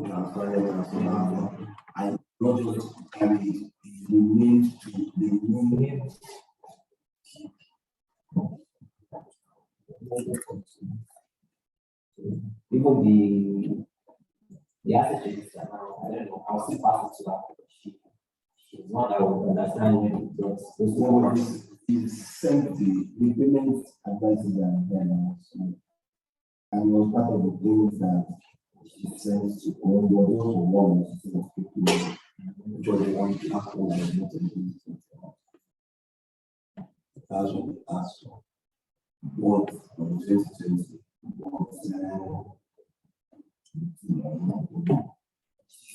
transparent and so on. And not just carry it, it remains to remain. Even the asset register now, I don't know, I'll still pass it to her. She's one that will understand when it does. So is sent the payment advices and then so and was part of the things that she sends to all was also one of the people which was the one to ask all the not that's what we asked for. What from 2020 what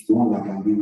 the one that can be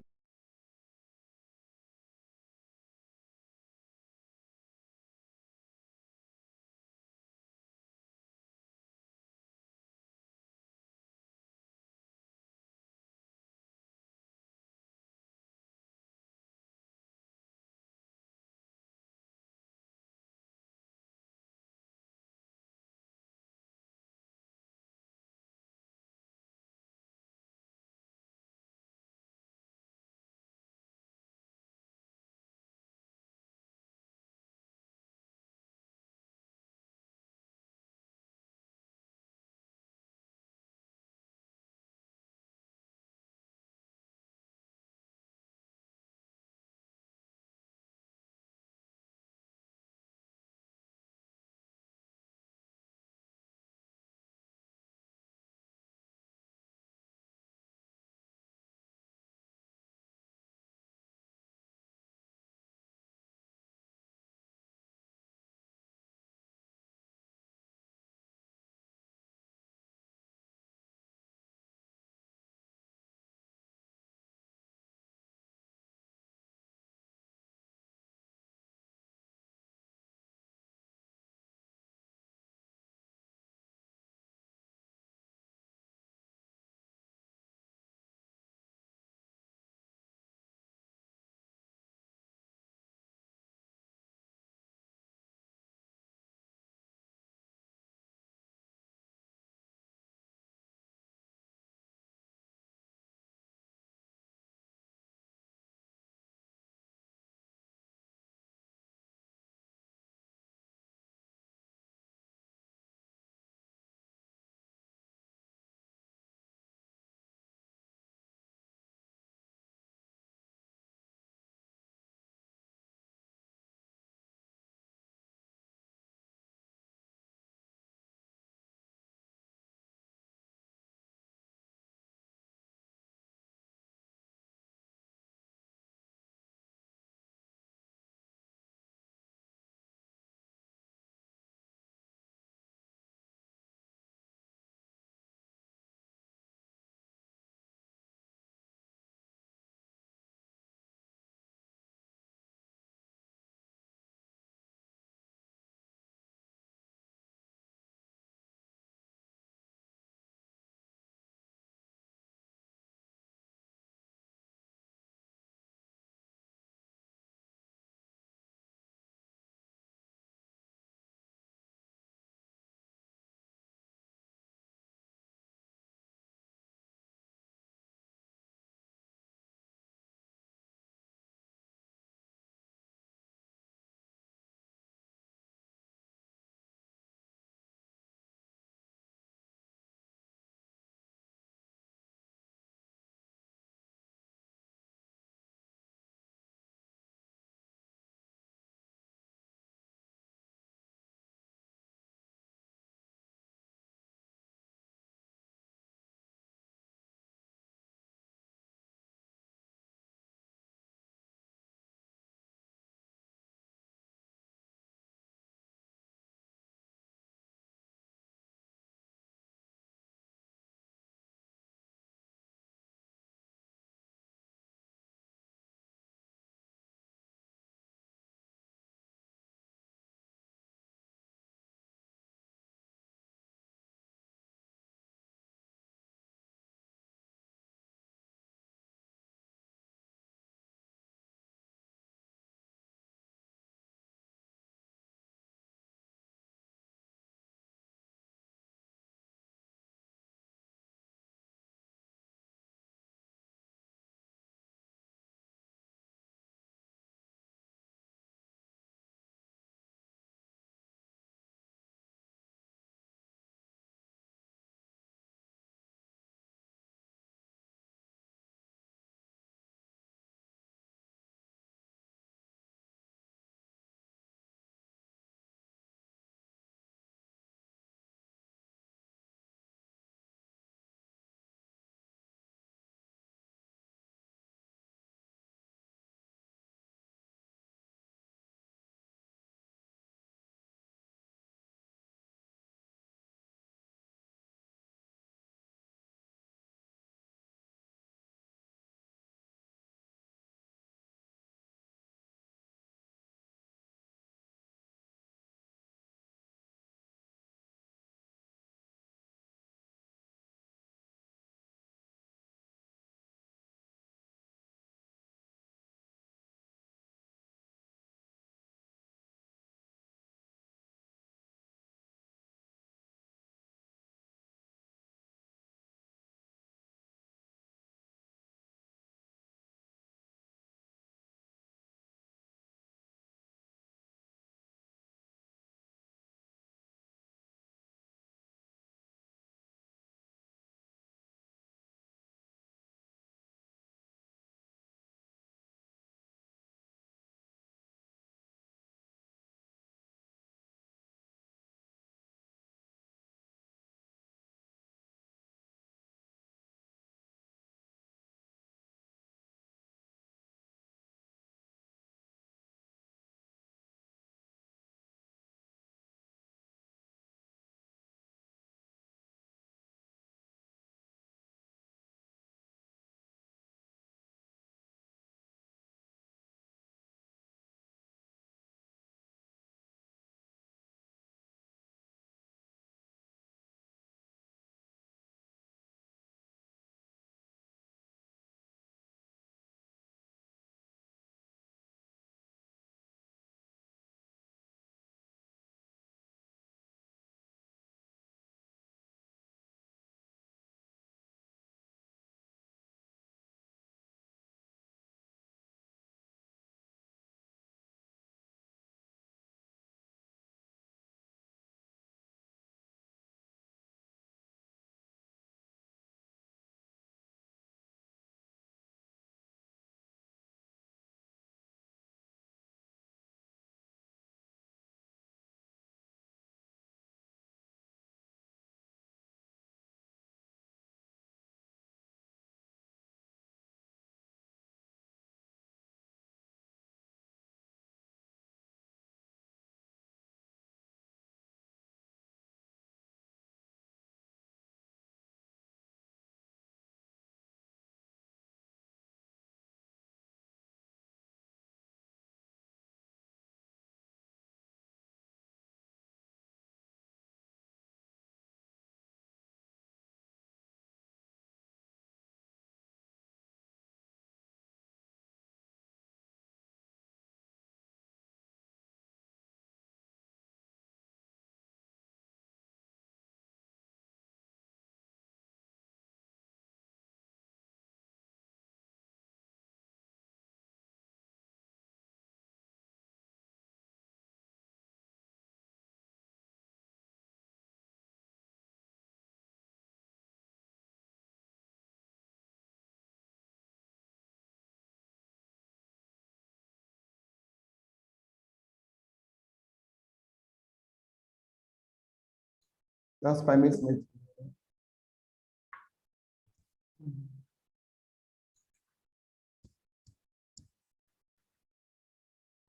That's 5 minutes.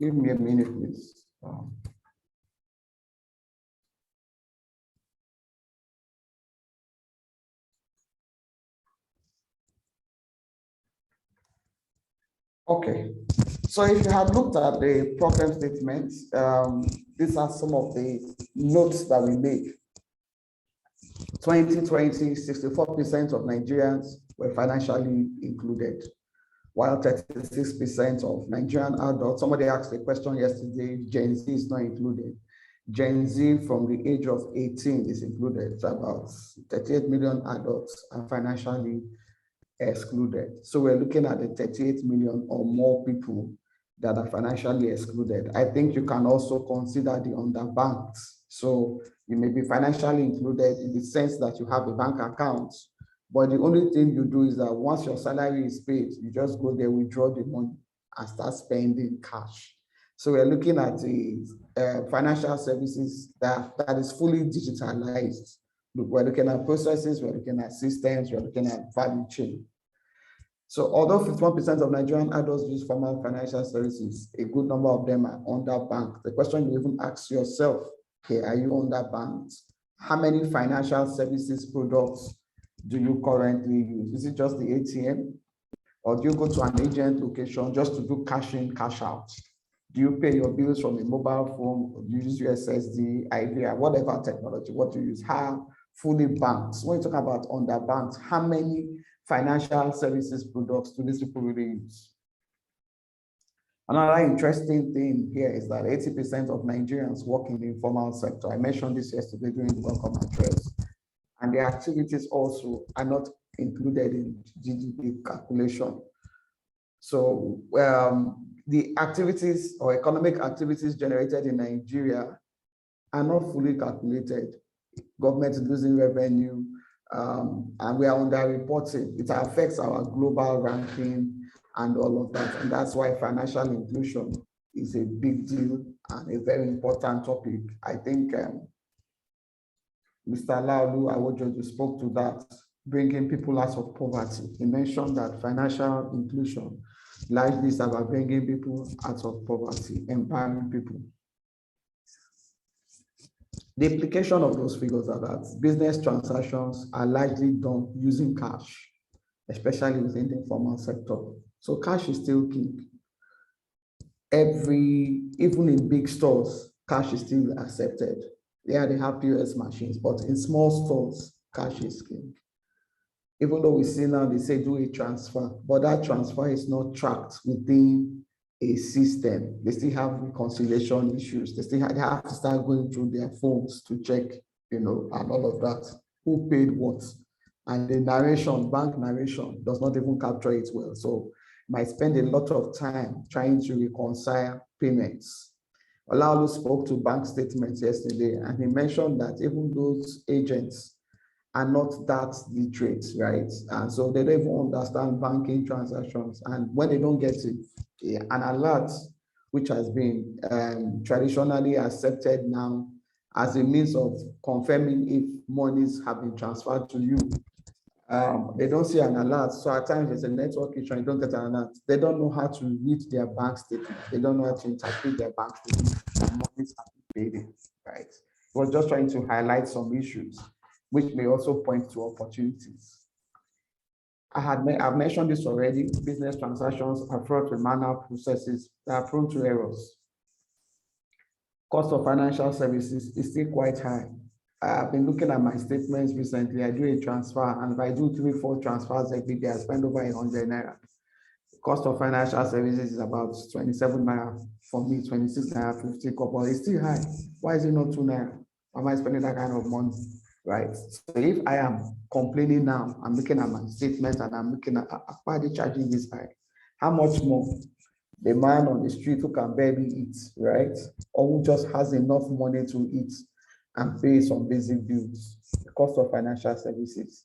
Give me a minute, please. Okay, so if you have looked at the problem statement, these are some of the notes that we made. 2020, 64% of Nigerians were financially included, while 36% of Nigerian adults, somebody asked a question yesterday, Gen Z is not included. Gen Z from the age of 18 is included. It's about 38 million adults are financially excluded. So we're looking at the 38 million or more people that are financially excluded. I think you can also consider the underbanked. So you may be financially included in the sense that you have a bank account, but the only thing you do is that once your salary is paid, you just go there, withdraw the money and start spending cash. So we're looking at the financial services that is fully digitalized. We're looking at processes, we're looking at systems, we're looking at value chain. So although 51% of Nigerian adults use formal financial services, a good number of them are underbanked. The question you even ask yourself here, are you underbanked? How many financial services products do you currently use? Is it just the ATM? Or do you go to an agent location just to do cash in, cash out? Do you pay your bills from a mobile phone? Or do you use USSD, IVR, whatever technology, what do you use? How fully banked? So when you talk about underbanked, how many financial services products do these people really use? Another interesting thing here is that 80% of Nigerians work in the informal sector. I mentioned this yesterday during the welcome address. And their activities also are not included in GDP calculation. So the activities or economic activities generated in Nigeria are not fully calculated. Government is losing revenue, and we are underreporting. It affects our global ranking and all of that. And that's why financial inclusion is a big deal and a very important topic. I think Mr. Laolu Awojoju spoke to that, bringing people out of poverty. He mentioned that financial inclusion largely is about bringing people out of poverty, empowering people. The implication of those figures are that business transactions are largely done using cash, especially within the informal sector. So cash is still king. Even in big stores, cash is still accepted. Yeah, they have POS machines, but in small stores, cash is king. Even though we see now, they say do a transfer, but that transfer is not tracked within a system. They still have reconciliation issues. They have to start going through their phones to check, and all of that. Who paid what? And the narration, bank narration, does not even capture it well. So might spend a lot of time trying to reconcile payments. Olaolu spoke to bank statements yesterday, and he mentioned that even those agents are not that literate, right? And so they don't even understand banking transactions. And when they don't get it, an alert, which has been traditionally accepted now as a means of confirming if monies have been transferred to you, they don't see an alert. So at times there's a network issue and you don't get an alert. They don't know how to read their bank statement. They don't know how to interpret their bank statement. Monies have been paid in, right? We're just trying to highlight some issues, which may also point to opportunities. I've mentioned this already. Business transactions are fraught with manual processes that are prone to errors. Cost of financial services is still quite high. I've been looking at my statements recently. I do a transfer, and if I do 3-4 transfers every day, I spend over 100 naira. The cost of financial services is about 27 naira for me, 26 naira, 50 kobo. It's still high. Why is it not 2 naira? Why am I spending that kind of money? Right. So if I am complaining now, I'm looking at my statement and I'm looking at why are they charging this high? How much more? The man on the street who can barely eat, right? Or who just has enough money to eat and pay some basic bills. The cost of financial services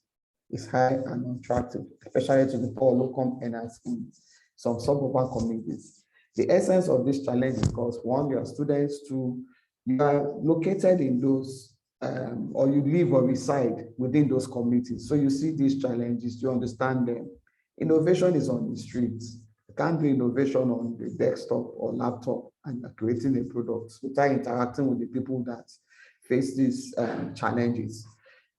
is high and unattractive, especially to the poor local earners in some suburban communities. The essence of this challenge is because one, you are students, two, you are located in those or you live or reside within those communities. So you see these challenges, you understand them. Innovation is on the streets. You can't do innovation on the desktop or laptop and you're creating a product without interacting with the people that face these challenges.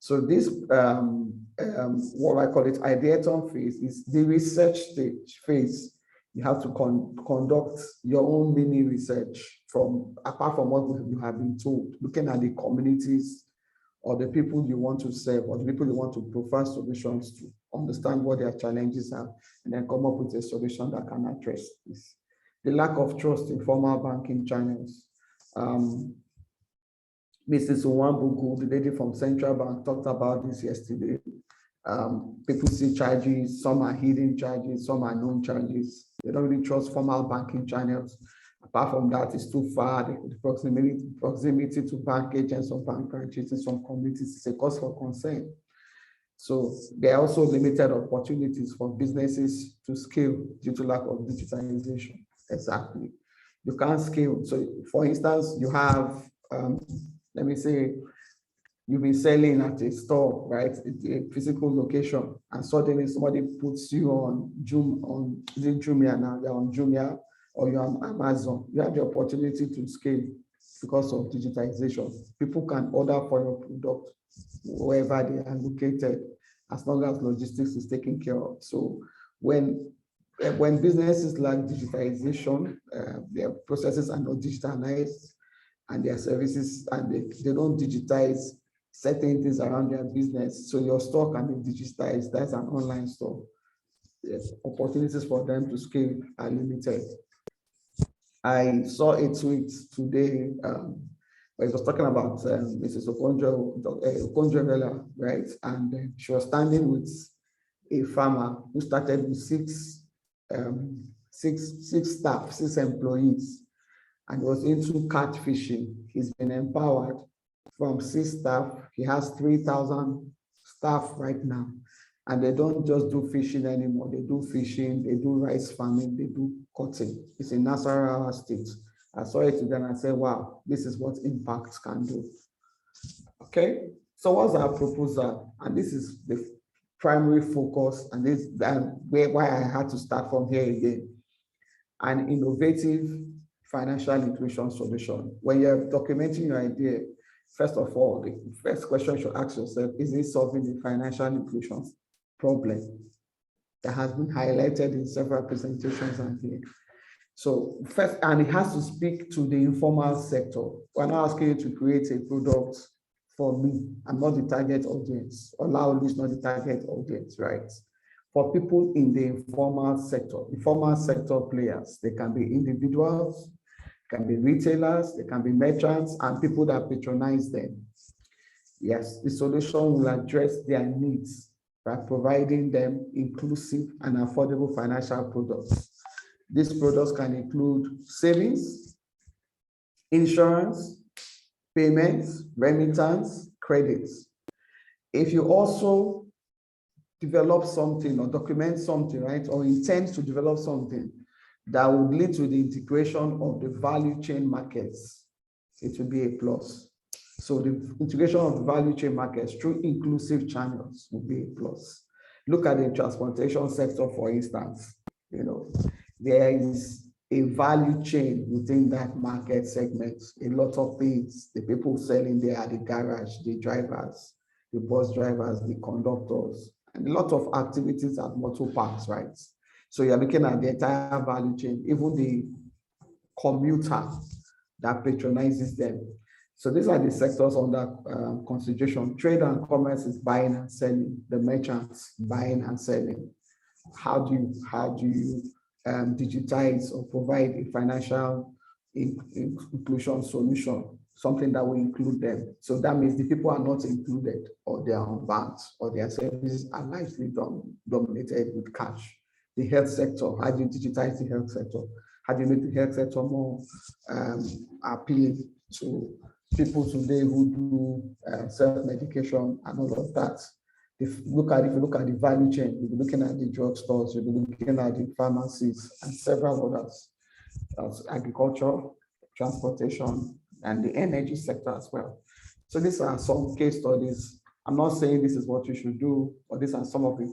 So this, what I call it, ideaton phase is the research stage phase. You have to conduct your own mini research from, apart from what you have been told, looking at the communities or the people you want to serve or the people you want to provide solutions to, understand what their challenges are, and then come up with a solution that can address this. The lack of trust in formal banking channels. Mrs. Nwambugu, the lady from Central Bank, talked about this yesterday. People see charges, some are hidden charges, some are known charges. They don't really trust formal banking channels. Apart from that, it's too far. The proximity to bank agents or bank branches in some communities is a cause for concern. So there are also limited opportunities for businesses to scale due to lack of digitalization. Exactly. You can't scale. So for instance, you have, let me say, you've been selling at a store, right? A physical location, and suddenly somebody puts you on Jumia now, you're on Jumia or you're on Amazon. You have the opportunity to scale because of digitization. People can order for your product wherever they are located, as long as logistics is taken care of. So when businesses lack digitization, their processes are not digitalized, and their services, and they don't digitize certain things around their business. So your store can be digitized. That's an online store. Yes, opportunities for them to scale are limited. I saw a tweet today where it was talking about Mrs. Okonjo-Iweala, right? And she was standing with a farmer who started with six employees, and was into catfishing. He's been empowered from 6 staff. He has 3,000 staff right now. And they don't just do fishing anymore. They do fishing, they do rice farming, they do cotton. It's in Nasarawa State. I saw it today and I said, wow, this is what impact can do. Okay, so what's our proposal? And this is the primary focus, and this is why I had to start from here again. An innovative financial inclusion solution. When you're documenting your idea, first of all, the first question you should ask yourself, is it solving the financial inclusion problem that has been highlighted in several presentations and here? So first, and it has to speak to the informal sector. We're not asking you to create a product for me. I'm not the target audience. Olaolu is not the target audience, right? For people in the informal sector players, they can be individuals, can be retailers, they can be merchants, and people that patronize them. Yes, the solution will address their needs by providing them inclusive and affordable financial products. These products can include savings, insurance, payments, remittance, credits. If you also develop something or document something, right, or intend to develop something that would lead to the integration of the value chain markets, it will be a plus. So the integration of the value chain markets through inclusive channels will be a plus. Look at the transportation sector, for instance. You know, there is a value chain within that market segment. A lot of things, the people selling there at the garage, the drivers, the bus drivers, the conductors, and a lot of activities at motor parks, right? So you're looking at the entire value chain, even the commuter that patronizes them. So these are the sectors under consideration. Trade and commerce is buying and selling, the merchants buying and selling. How do you digitize or provide a financial inclusion solution, something that will include them? So that means the people are not included, or they are unbanked, or their services are largely dominated with cash. The health sector, how do you digitize the health sector? How do you make the health sector more appealing to people today who do self-medication and all of that? If you look at the value chain, you'll be looking at the drugstores, you'll be looking at the pharmacies and several others, agriculture, transportation, and the energy sector as well. So these are some case studies. I'm not saying this is what you should do, but these are some of the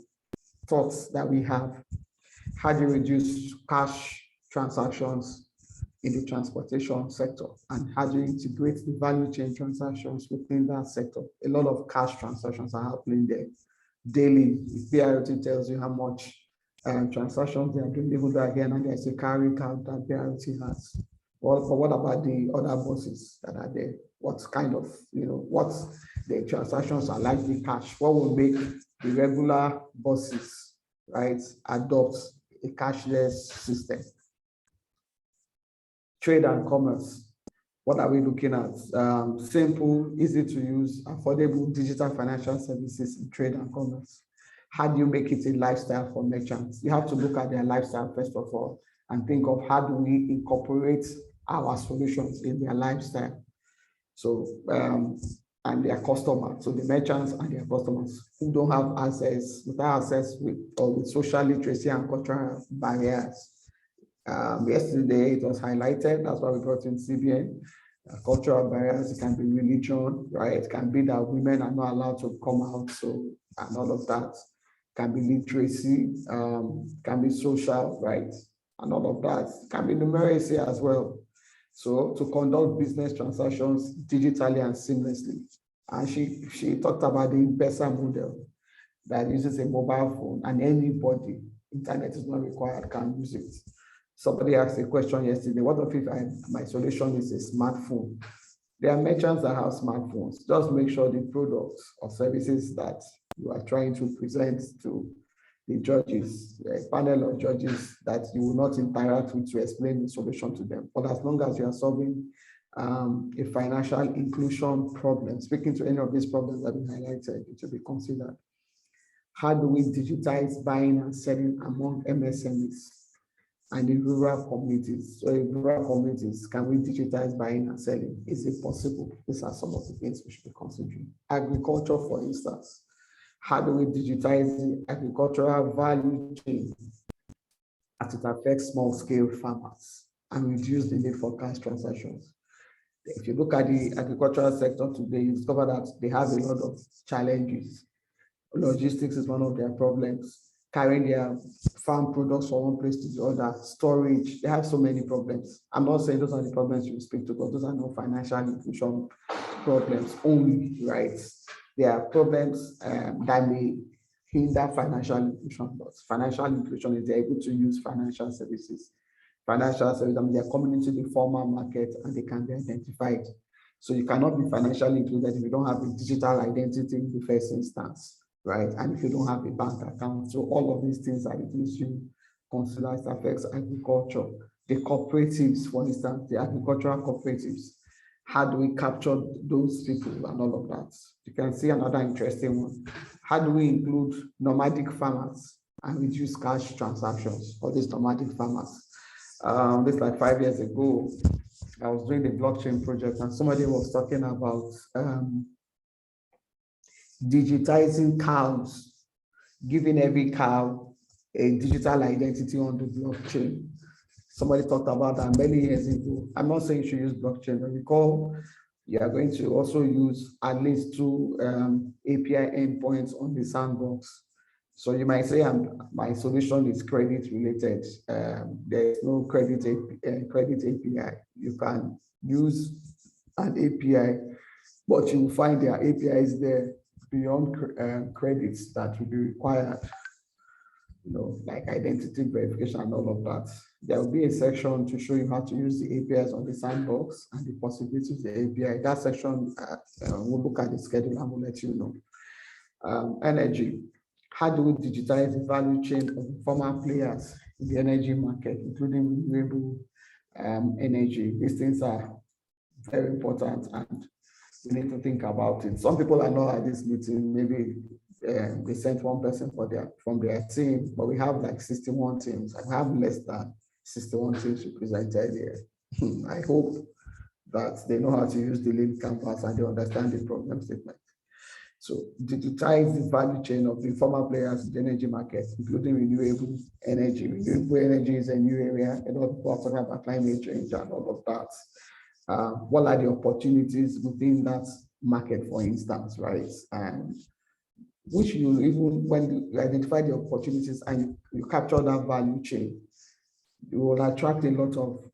thoughts that we have. How do you reduce cash transactions in the transportation sector? And how do you integrate the value chain transactions within that sector? A lot of cash transactions are happening there daily. If BRT tells you how much transactions they are doing, even though again, and there's a carry count that BRT has. Well, but what about the other buses that are there? What kind of, what the transactions are like the cash? What will make the regular buses, right, adopt a cashless system? Trade and commerce. What are we looking at? Simple, easy to use, affordable digital financial services in trade and commerce. How do you make it a lifestyle for merchants? You have to look at their lifestyle first of all and think of how do we incorporate our solutions in their lifestyle. So, and their customers, so the merchants and their customers who don't have access, without access with social literacy and cultural barriers. Yesterday it was highlighted, that's why we brought in CBN. Cultural barriers, it can be religion, right? It can be that women are not allowed to come out, so, and all of that. Can be literacy, can be social, right? And all of that. Can be numeracy as well. So to conduct business transactions digitally and seamlessly. And she talked about the M-Pesa model that uses a mobile phone, and anybody, internet is not required, can use it. Somebody asked a question yesterday, what if my solution is a smartphone? There are merchants that have smartphones. Just make sure the products or services that you are trying to present to the judges, a panel of judges that you will not interact with to explain the solution to them. But as long as you are solving a financial inclusion problem, speaking to any of these problems that we highlighted, it will be considered. How do we digitize buying and selling among MSMEs and in rural communities? So in rural communities, can we digitize buying and selling? Is it possible? These are some of the things we should be considering. Agriculture, for instance. How do we digitize the agricultural value chain as it affects small-scale farmers and reduce the need for cash transactions? If you look at the agricultural sector today, you discover that they have a lot of challenges. Logistics is one of their problems. Carrying their farm products from one place to the other, storage, they have so many problems. I'm not saying those are the problems you speak to, but those are not financial inclusion problems only, right? There are problems that may hinder financial inclusion, but financial inclusion is they're able to use financial services. Financial services, I mean, they're coming into the formal market and they can be identified. So you cannot be financially included if you don't have a digital identity in the first instance, right? And if you don't have a bank account. So all of these things are the things you consider as affects agriculture. The cooperatives, for instance, the agricultural cooperatives. How do we capture those people and all of that? You can see another interesting one. How do we include nomadic farmers and reduce cash transactions for these nomadic farmers? This like 5 years ago, I was doing the blockchain project and somebody was talking about digitizing cows, giving every cow a digital identity on the blockchain. Somebody talked about that many years ago. I'm not saying you should use blockchain, but recall you are going to also use at least 2 API endpoints on the sandbox. So you might say, my solution is credit related. There is no credit API. You can use an API, but you will find there are APIs there beyond credits that will be required, like identity verification and all of that. There will be a section to show you how to use the APIs on the sandbox and the possibilities of the API. That section, we'll look at the schedule and we'll let you know. Energy. How do we digitize the value chain of former players in the energy market, including renewable energy? These things are very important and we need to think about it. Some people are not at this meeting, maybe they sent one person from their team, but we have like 61 teams. I have less than 61 teams represented here. I hope that they know how to use the Lean Canvas and they understand the problem statement. So digitize the value chain of the former players in the energy market, including renewable energy. Renewable energy is a new area. A lot of people are talking about climate change and all of that. What are the opportunities within that market, for instance, right? And which you even when you identify the opportunities and you capture that value chain, you will attract a lot of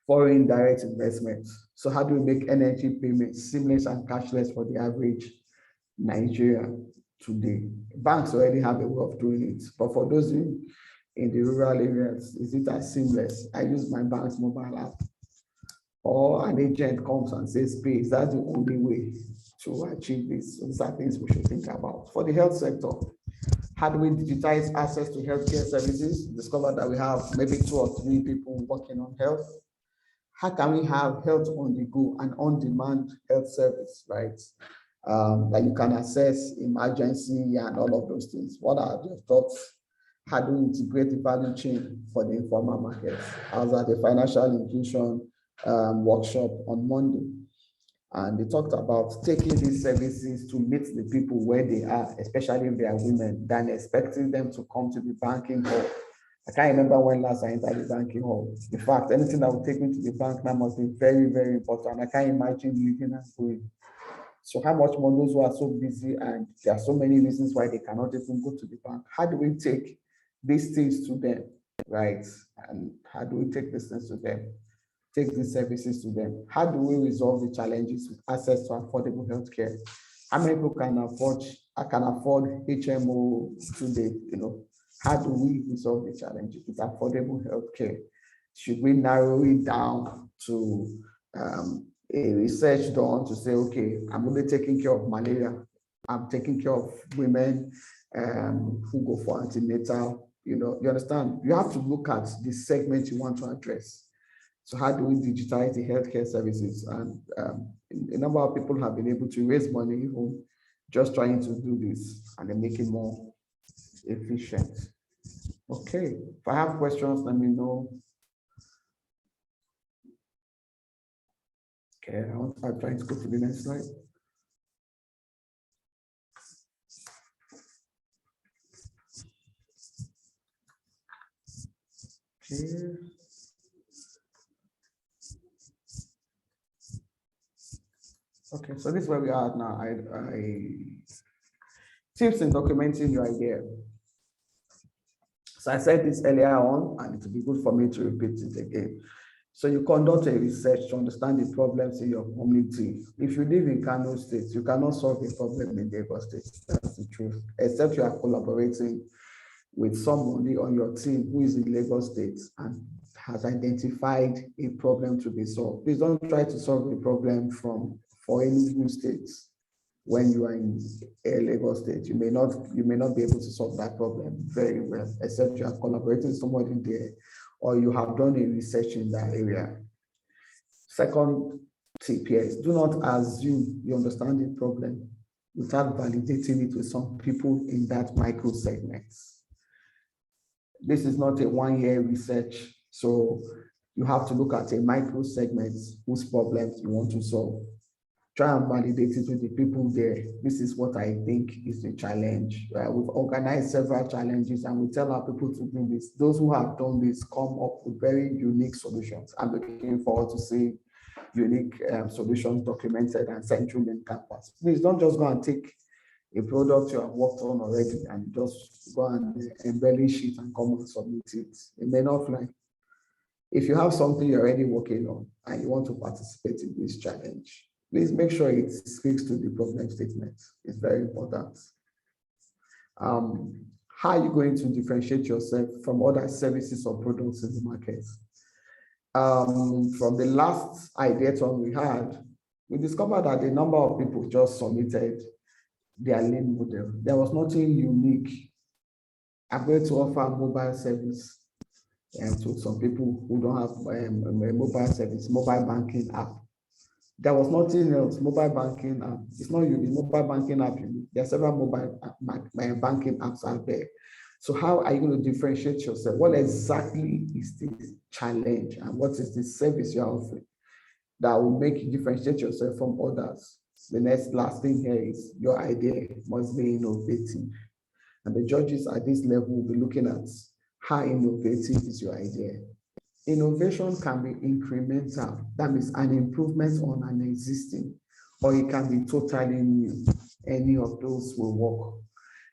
foreign direct investments. So how do we make energy payments seamless and cashless for the average Nigerian today? Banks already have a way of doing it, but for those in the rural areas, is it as seamless? I use my bank's mobile app, or an agent comes and says pay. Is that the only way to achieve this? These are things we should think about. For the health sector, how do we digitize access to healthcare services? Discover that we have maybe 2 or 3 people working on health. How can we have health on the go and on-demand health service, right? That you can access emergency and all of those things. What are your thoughts? How do we integrate the value chain for the informal markets? I was at the financial inclusion workshop on Monday, and they talked about taking these services to meet the people where they are, especially if they are women, than expecting them to come to the banking hall. I can't remember when last I entered the banking hall. In fact, anything that would take me to the bank now must be very, very important. I can't imagine leaving and going. So how much more those who are so busy and there are so many reasons why they cannot even go to the bank? How do we take these things to them, right? And how do we take these things to them? Take these services to them? How do we resolve the challenges with access to affordable healthcare? How many people can afford HMO today? How do we resolve the challenges with affordable healthcare? Should we narrow it down to a research done to say, okay, I'm only taking care of malaria, I'm taking care of women who go for antenatal? You understand? You have to look at the segment you want to address. So how do we digitize the healthcare services? And a number of people have been able to raise money even just trying to do this, and then make it more efficient. Okay, if I have questions, let me know. Okay, I'm trying to go to the next slide. Okay. Okay, so this is where we are now. Tips in documenting your idea. So I said this earlier on, and it will be good for me to repeat it again. So you conduct a research to understand the problems in your community. If you live in Kano State, you cannot solve a problem in Lagos State. That's the truth. Except you are collaborating with somebody on your team who is in Lagos State and has identified a problem to be solved. Please don't try to solve a problem for any new states. When you are in Lagos State, you may not be able to solve that problem very well, except you are collaborating with somebody there, or you have done a research in that area. Second tip here is do not assume you understand the problem without validating it with some people in that micro segment. This is not a one-year research, so you have to look at a micro segment whose problems you want to solve. Try and validate it with the people there. This is what I think is the challenge. We've organized several challenges and we tell our people to do this. Those who have done this come up with very unique solutions. I'm looking forward to see unique solutions documented and sent through main campus. Please don't just go and take a product you have worked on already and just go and embellish it and come and submit it. It may not fly. If you have something you're already working on and you want to participate in this challenge, please make sure it speaks to the problem statement. It's very important. How are you going to differentiate yourself from other services or products in the market? From the last ideathon we had, we discovered that a number of people just submitted their lean model. There was nothing unique. I'm going to offer mobile service to some people who don't have a mobile service, mobile banking app. There was nothing else. Mobile banking app. It's not unique. Mobile banking app. There are several mobile banking apps out there. So how are you going to differentiate yourself? What exactly is the challenge, and what is the service you're offering that will make you differentiate yourself from others? The last thing here is your idea must be innovative, and the judges at this level will be looking at how innovative is your idea. Innovation can be incremental, that means an improvement on an existing, or it can be totally new. Any of those will work.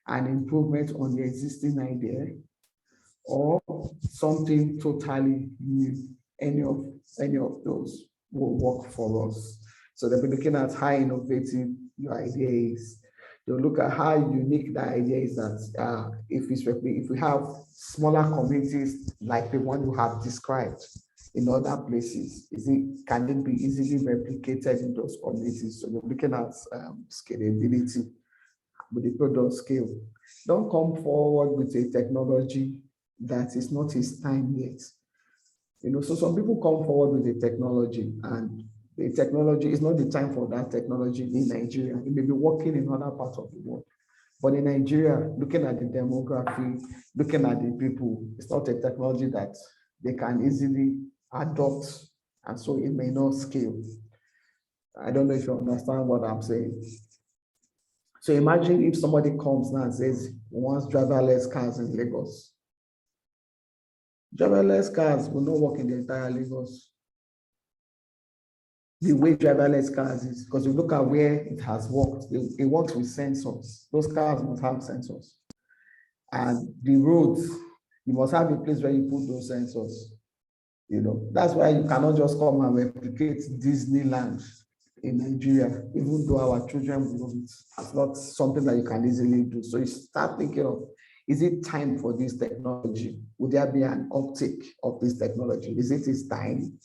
An improvement on the existing idea, or something totally new. Any of those will work for us. So they'll be looking at how innovative your idea is. They'll look at how unique the idea is, that if we have smaller communities like the one you have described in other places, can it be easily replicated in those communities? So we're looking at scalability with the product scale. Don't come forward with a technology that is not its time yet. So some people come forward with a technology, and the technology is not the time for that technology in Nigeria. It may be working in other parts of the world. But in Nigeria, looking at the demography, looking at the people, it's not a technology that they can easily adopt, and so it may not scale. I don't know if you understand what I'm saying. So imagine if somebody comes now and says, wants driverless cars in Lagos. Driverless cars will not work in the entire Lagos. The way driverless cars is, because you look at where it has worked, it works with sensors. Those cars must have sensors. And the roads, you must have a place where you put those sensors. That's why you cannot just come and replicate Disneyland in Nigeria, even though our children will. It's not something that you can easily do. So you start thinking of, is it time for this technology? Would there be an uptake of this technology? Is it its time?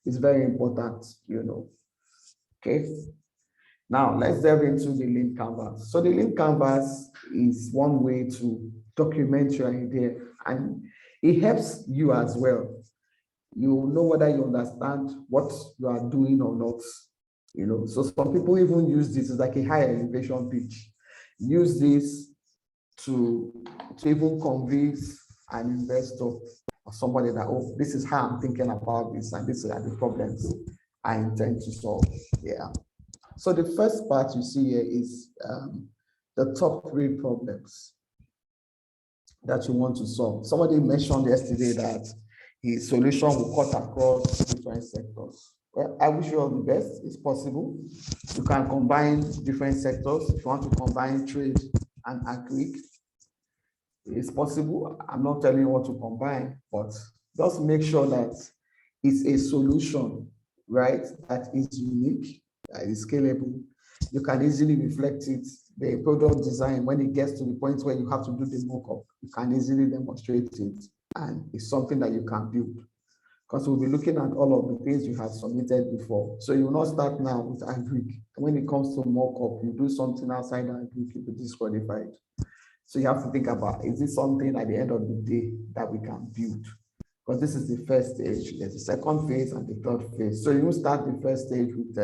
It's very important, Okay. Now let's delve into the Lean Canvas. So the Lean Canvas is one way to document your idea, and it helps you as well. You know whether you understand what you are doing or not. So some people even use this as like a high elevation pitch. Use this to even convince an investor or somebody that, oh, this is how I'm thinking about this, and these are the problems I intend to solve. Yeah. So the first part you see here is the top 3 problems that you want to solve. Somebody mentioned yesterday that his solution will cut across different sectors. Well, I wish you all the best. It's possible. You can combine different sectors. If you want to combine trade and agri, it's possible. I'm not telling you what to combine, but just make sure that it's a solution, right, that is unique, that is scalable. You can easily reflect it. The product design, when it gets to the point where you have to do the mock-up, you can easily demonstrate it, and it's something that you can build. Because we'll be looking at all of the things you have submitted before. So you will not start now with agri. When it comes to mock-up, you do something outside agri, you'll be disqualified. So you have to think about, is this something at the end of the day that we can build? Because this is the first stage. There's the second phase and the third phase. So you start the first stage with,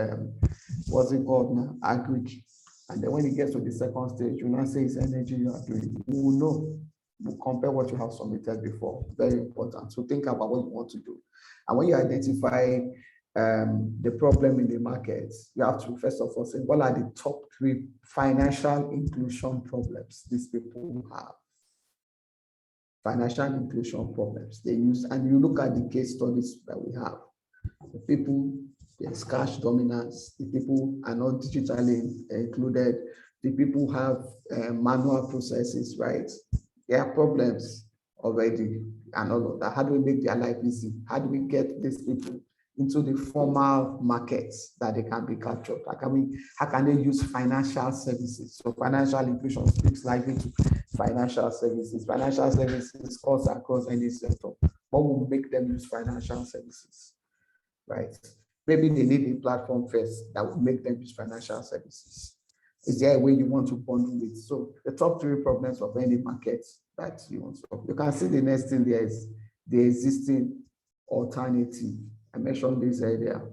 what's it called now? Agri. And then when it gets to the second stage, you now say it's energy you are doing. We will know. We'll compare what you have submitted before. Very important. So think about what you want to do. And when you identify the problem in the market, you have to first of all say, what are the top 3 financial inclusion problems these people have? Financial inclusion problems they use, and you look at the case studies that we have. The people, there's cash dominance, the people are not digitally included, the people have manual processes, right? There are problems already and all of that. How do we make their life easy? How do we get these people into the formal markets that they can be captured? How can they use financial services? So financial inclusion speaks likely to financial services. Financial services cuts across any sector. What will make them use financial services, right? Maybe they need a platform first that will make them use financial services. Is there a way you want to bundle it? So the top 3 problems of any market that you want to solve. You can see the next thing there is the existing alternative. I mentioned this earlier.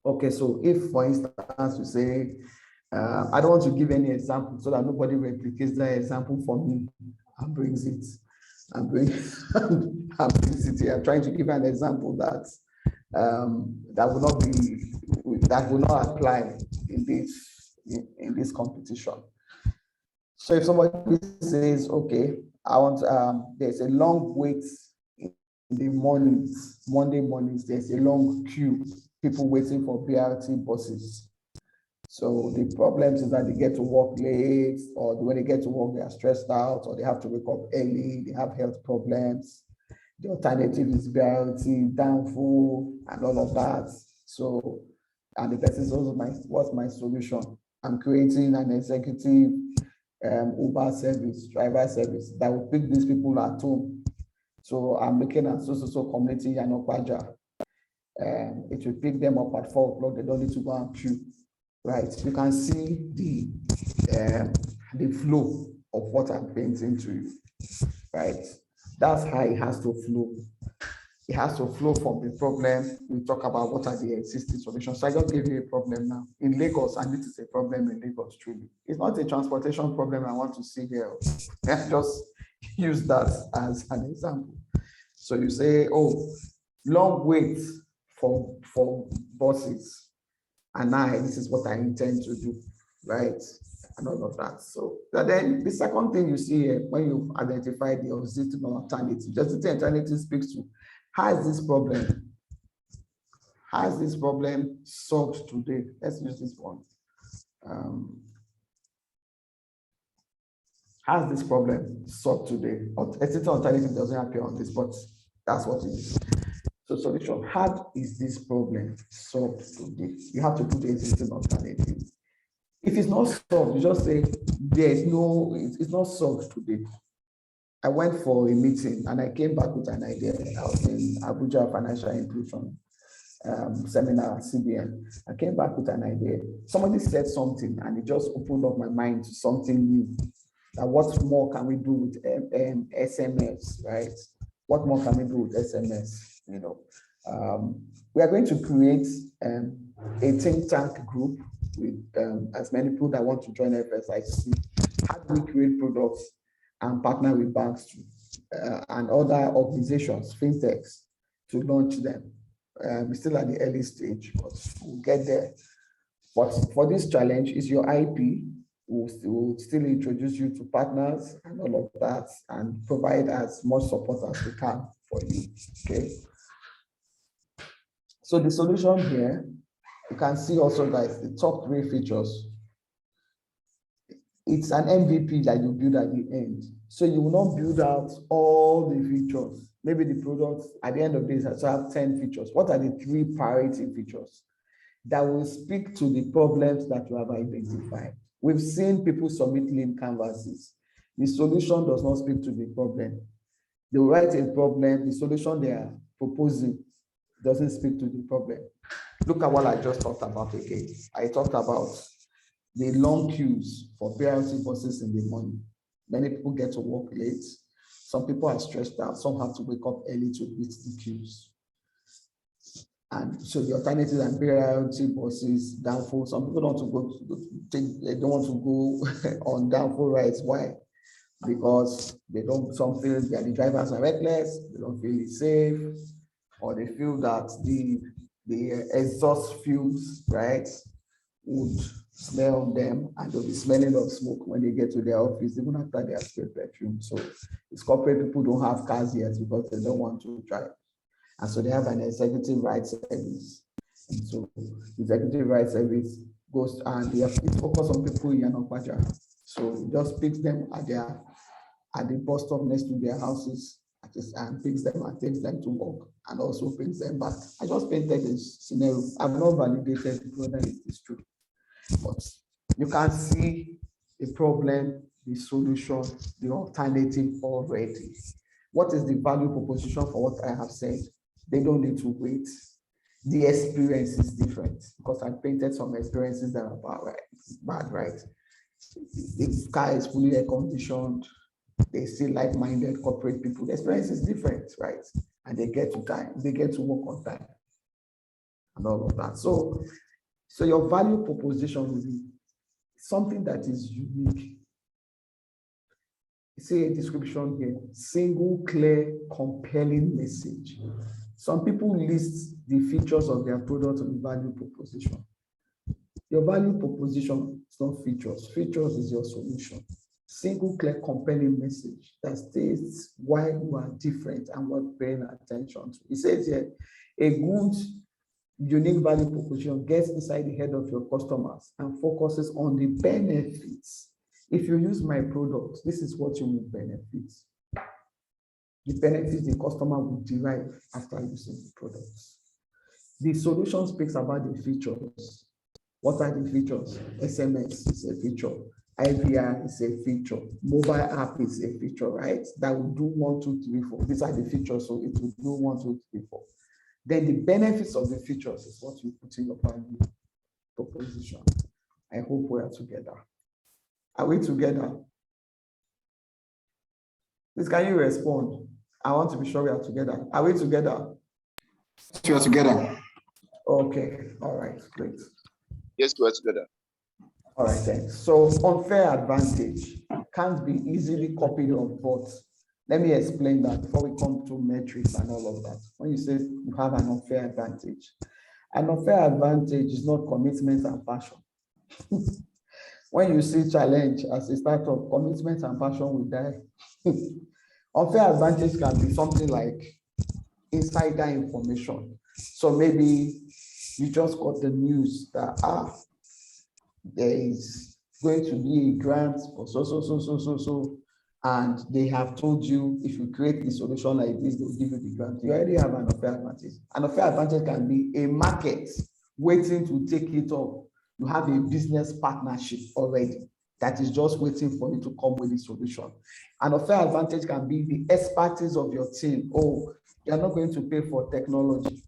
Okay, so if, for instance, you say, I don't want to give any example so that nobody replicates that example for me and brings it. I'm trying to give an example that that will not apply in this competition. So if somebody says, okay, I want there's a long wait in the mornings, Monday mornings, there's a long queue, people waiting for BRT buses. So the problems is that they get to work late, or when they get to work, they are stressed out, or they have to wake up early, they have health problems. The alternative is BRT, downfall, and all of that. So, and the person says, what's my solution? I'm creating an executive Uber service, driver service that will pick these people at home. So I'm looking at so community and Okwaja. It will pick them up at 4 o'clock. They don't need to go and queue, right? You can see the flow of what I'm painting to you, right? That's how it has to flow. It has to flow from the problem. We talk about what are the existing solutions. So I just gave you a problem now in Lagos, and this is a problem in Lagos, truly. It's not a transportation problem I want to see here. Just use that as an example. So you say, oh, long wait for buses, and this is what I intend to do, right? And all of that. So then the second thing you see here, when you identify the existing alternative, just the alternative speaks to how is this problem solved today? Let's use this one. How is this problem solved today? Existing alternative doesn't appear on this, but that's what it is. So solution, how is this problem solved today? You have to put the existing alternative. If it's not solved, you just say it's not solved today. I went for a meeting and I came back with an idea. I was in Abuja Financial Inclusion seminar at CBN. I came back with an idea. Somebody said something and it just opened up my mind to something new. What more can we do with SMS, right? What more can we do with SMS? You know, we are going to create a think tank group with as many people that want to join FSIC. How do we create products and partner with banks and other organizations, fintechs, to launch them? We're still at the early stage, but we'll get there. But for this challenge, is your IP. We'll still introduce you to partners and all of that, and provide as much support as we can for you. Okay. So the solution here, you can see also that the top 3 features. It's an MVP that you build at the end. So you will not build out all the features. Maybe the product at the end of this has to have 10 features. What are the 3 priority features that will speak to the problems that you have identified? We've seen people submit lean canvases. The solution does not speak to the problem. They will write a problem, the solution they are proposing doesn't speak to the problem. Look at what I just talked about again. I talked about the long queues for BRT buses in the morning. Many people get to work late. Some people are stressed out. Some have to wake up early to beat the queues. And so the alternative are BRT buses, downfall. Some people don't want to go, they don't want to go on downfall rides. Why? Because they don't, some feel that the drivers are reckless, they don't feel it's safe, or they feel that the exhaust fumes, right, would smell on them, and they'll be smelling of smoke when they get to their office, even after they have sprayed perfume. So it's corporate people don't have cars yet because they don't want to drive. And so they have an executive ride service. And so executive ride service goes and they have to focus on people in Okwaja. So it just picks them at the bus stop next to their houses and picks them and takes them to work and also brings them back. I just painted this scenario. I've not validated whether it is true, but you can see the problem, the solution, the alternative already. What is the value proposition for what I have said? They don't need to wait. The experience is different because I painted some experiences that are bad, right? The car is fully air conditioned. They see like-minded corporate people. The experience is different, right? And they get to time, they get to work on time, and all of that. So your value proposition will be something that is unique. See a description here: single, clear, compelling message. Some people list the features of their product on the value proposition. Your value proposition is not features. Features is your solution. Single, clear, compelling message that states why you are different and what paying attention to. It says here, a good, unique value proposition gets inside the head of your customers and focuses on the benefits. If you use my product, this is what you will benefit. The benefits the customer will derive after using the products. The solution speaks about the features. What are the features? SMS is a feature. IVR is a feature. Mobile app is a feature, right? That will do 1, 2, 3, 4. These are the features, so it will do 1, 2, 3, 4. Then the benefits of the features is what you put in your value proposition. I hope we are together. Are we together? Please, can you respond? I want to be sure we are together. Are we together? We are together. Okay, all right, great. Yes, we are together. All right, thanks. So unfair advantage can't be easily copied on both. Let me explain that before we come to metrics and all of that. When you say you have an unfair advantage is not commitment and passion. When you see challenge as a startup, commitment and passion will die. Unfair advantage can be something like insider information. So maybe you just got the news that there is going to be a grant for so, and they have told you if you create a solution like this, they'll give you the grant. You already have an unfair advantage. An unfair advantage can be a market waiting to take it up. You have a business partnership already that is just waiting for you to come with a solution. An unfair advantage can be the expertise of your team. Oh, you're not going to pay for technology.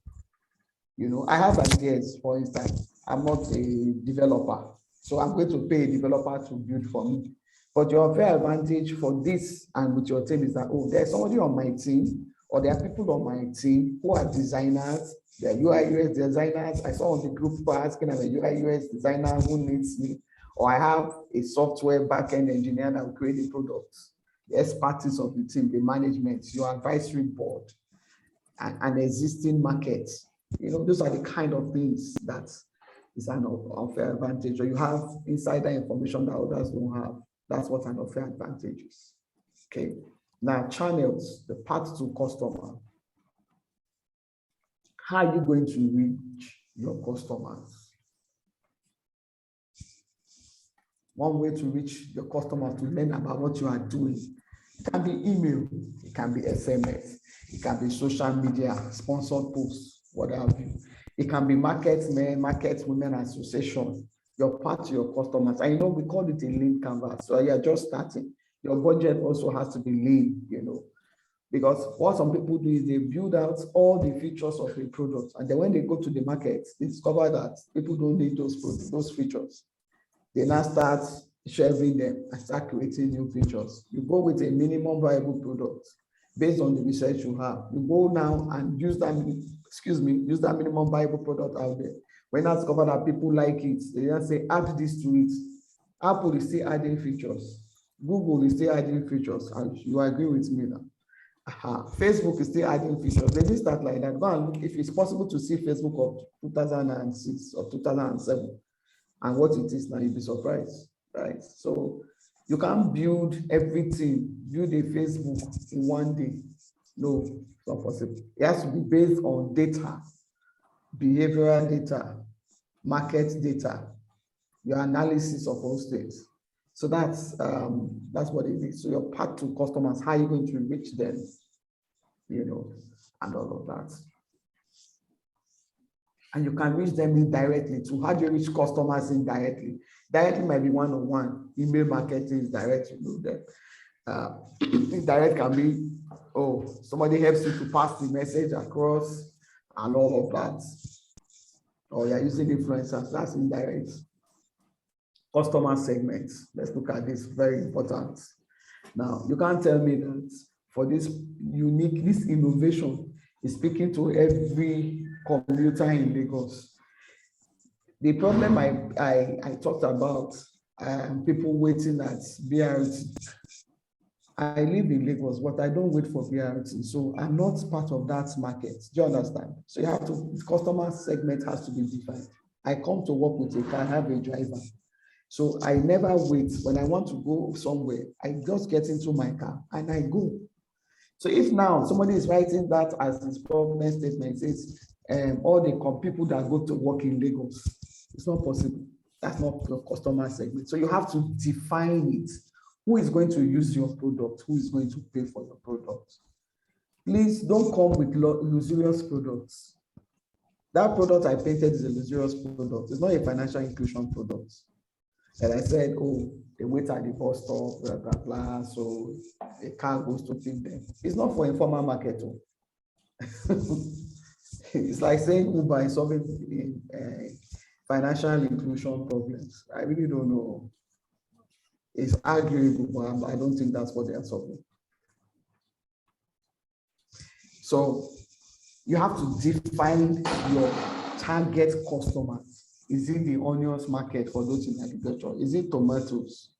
You know, I have ideas, for instance. I'm not a developer, so I'm going to pay a developer to build for me. But your unfair advantage for this and with your team is that, oh, there's somebody on my team, or there are people on my team who are designers, they're UI UX designers. I saw on the group people asking, I'm a UI UX designer who needs me, or I have a software backend engineer that will create a product. The expertise of the team, the management, your advisory board, and existing markets. You know, those are the kind of things that is an unfair advantage, or you have insider information that others don't have. That's what an unfair advantage is. Okay. Now, channels, the path to customer. How are you going to reach your customers? One way to reach your customers to learn about what you are doing. It can be email, it can be SMS, it can be social media, sponsored posts, what have you. It can be market men, market women association, your part to your customers. And you know, we call it a lean canvas. So you're just starting. Your budget also has to be lean, you know, because what some people do is they build out all the features of a product. And then when they go to the market, they discover that people don't need those features. They now start shelving them and start creating new features. You go with a minimum viable product based on the research you have. You go now and use that minimum viable product out there. When I discover that people like it, they just say, add this to it. Apple is still adding features. Google is still adding features. And you agree with me now? Facebook is still adding features. They didn't start like that. Go and look if it's possible to see Facebook of 2006 or 2007 and what it is now, you'll be surprised, right? So you can't build everything, build a Facebook in one day. No, it's not possible. It has to be based on data, behavioral data, market data, your analysis of those things. So that's what it is. So your path to customers, how are you going to reach them, you know, and all of that. And you can reach them indirectly too. How do you reach customers indirectly? Directly might be one-on-one. Email marketing is direct, you know that. Indirect can be, oh, somebody helps you to pass the message across and all of that. Or you're using influencers, that's indirect. Customer segments. Let's look at this, very important. Now, you can't tell me that for this innovation is speaking to every commuter in Lagos. The problem I talked about, people waiting at BRT. I live in Lagos, but I don't wait for BRT, so I'm not part of that market. Do you understand? So you have to, the customer segment has to be defined. I come to work with a car, I have a driver. So I never wait. When I want to go somewhere, I just get into my car and I go. So if now somebody is writing that as his problem statement, says all the people that go to work in Lagos, it's not possible. That's not your customer segment. So you have to define it. Who is going to use your product? Who is going to pay for your product? Please don't come with usurious products. That product I painted is a usurious product. It's not a financial inclusion product. And I said, oh, they wait at the bus stop, blah, blah, blah, so a car goes to pick them. It's not for informal market. It's like saying Uber is solving financial inclusion problems. I really don't know. It's arguable, but I don't think that's what they are solving. So you have to define your target customers. Is it the onions market for those in agriculture? Is it tomatoes?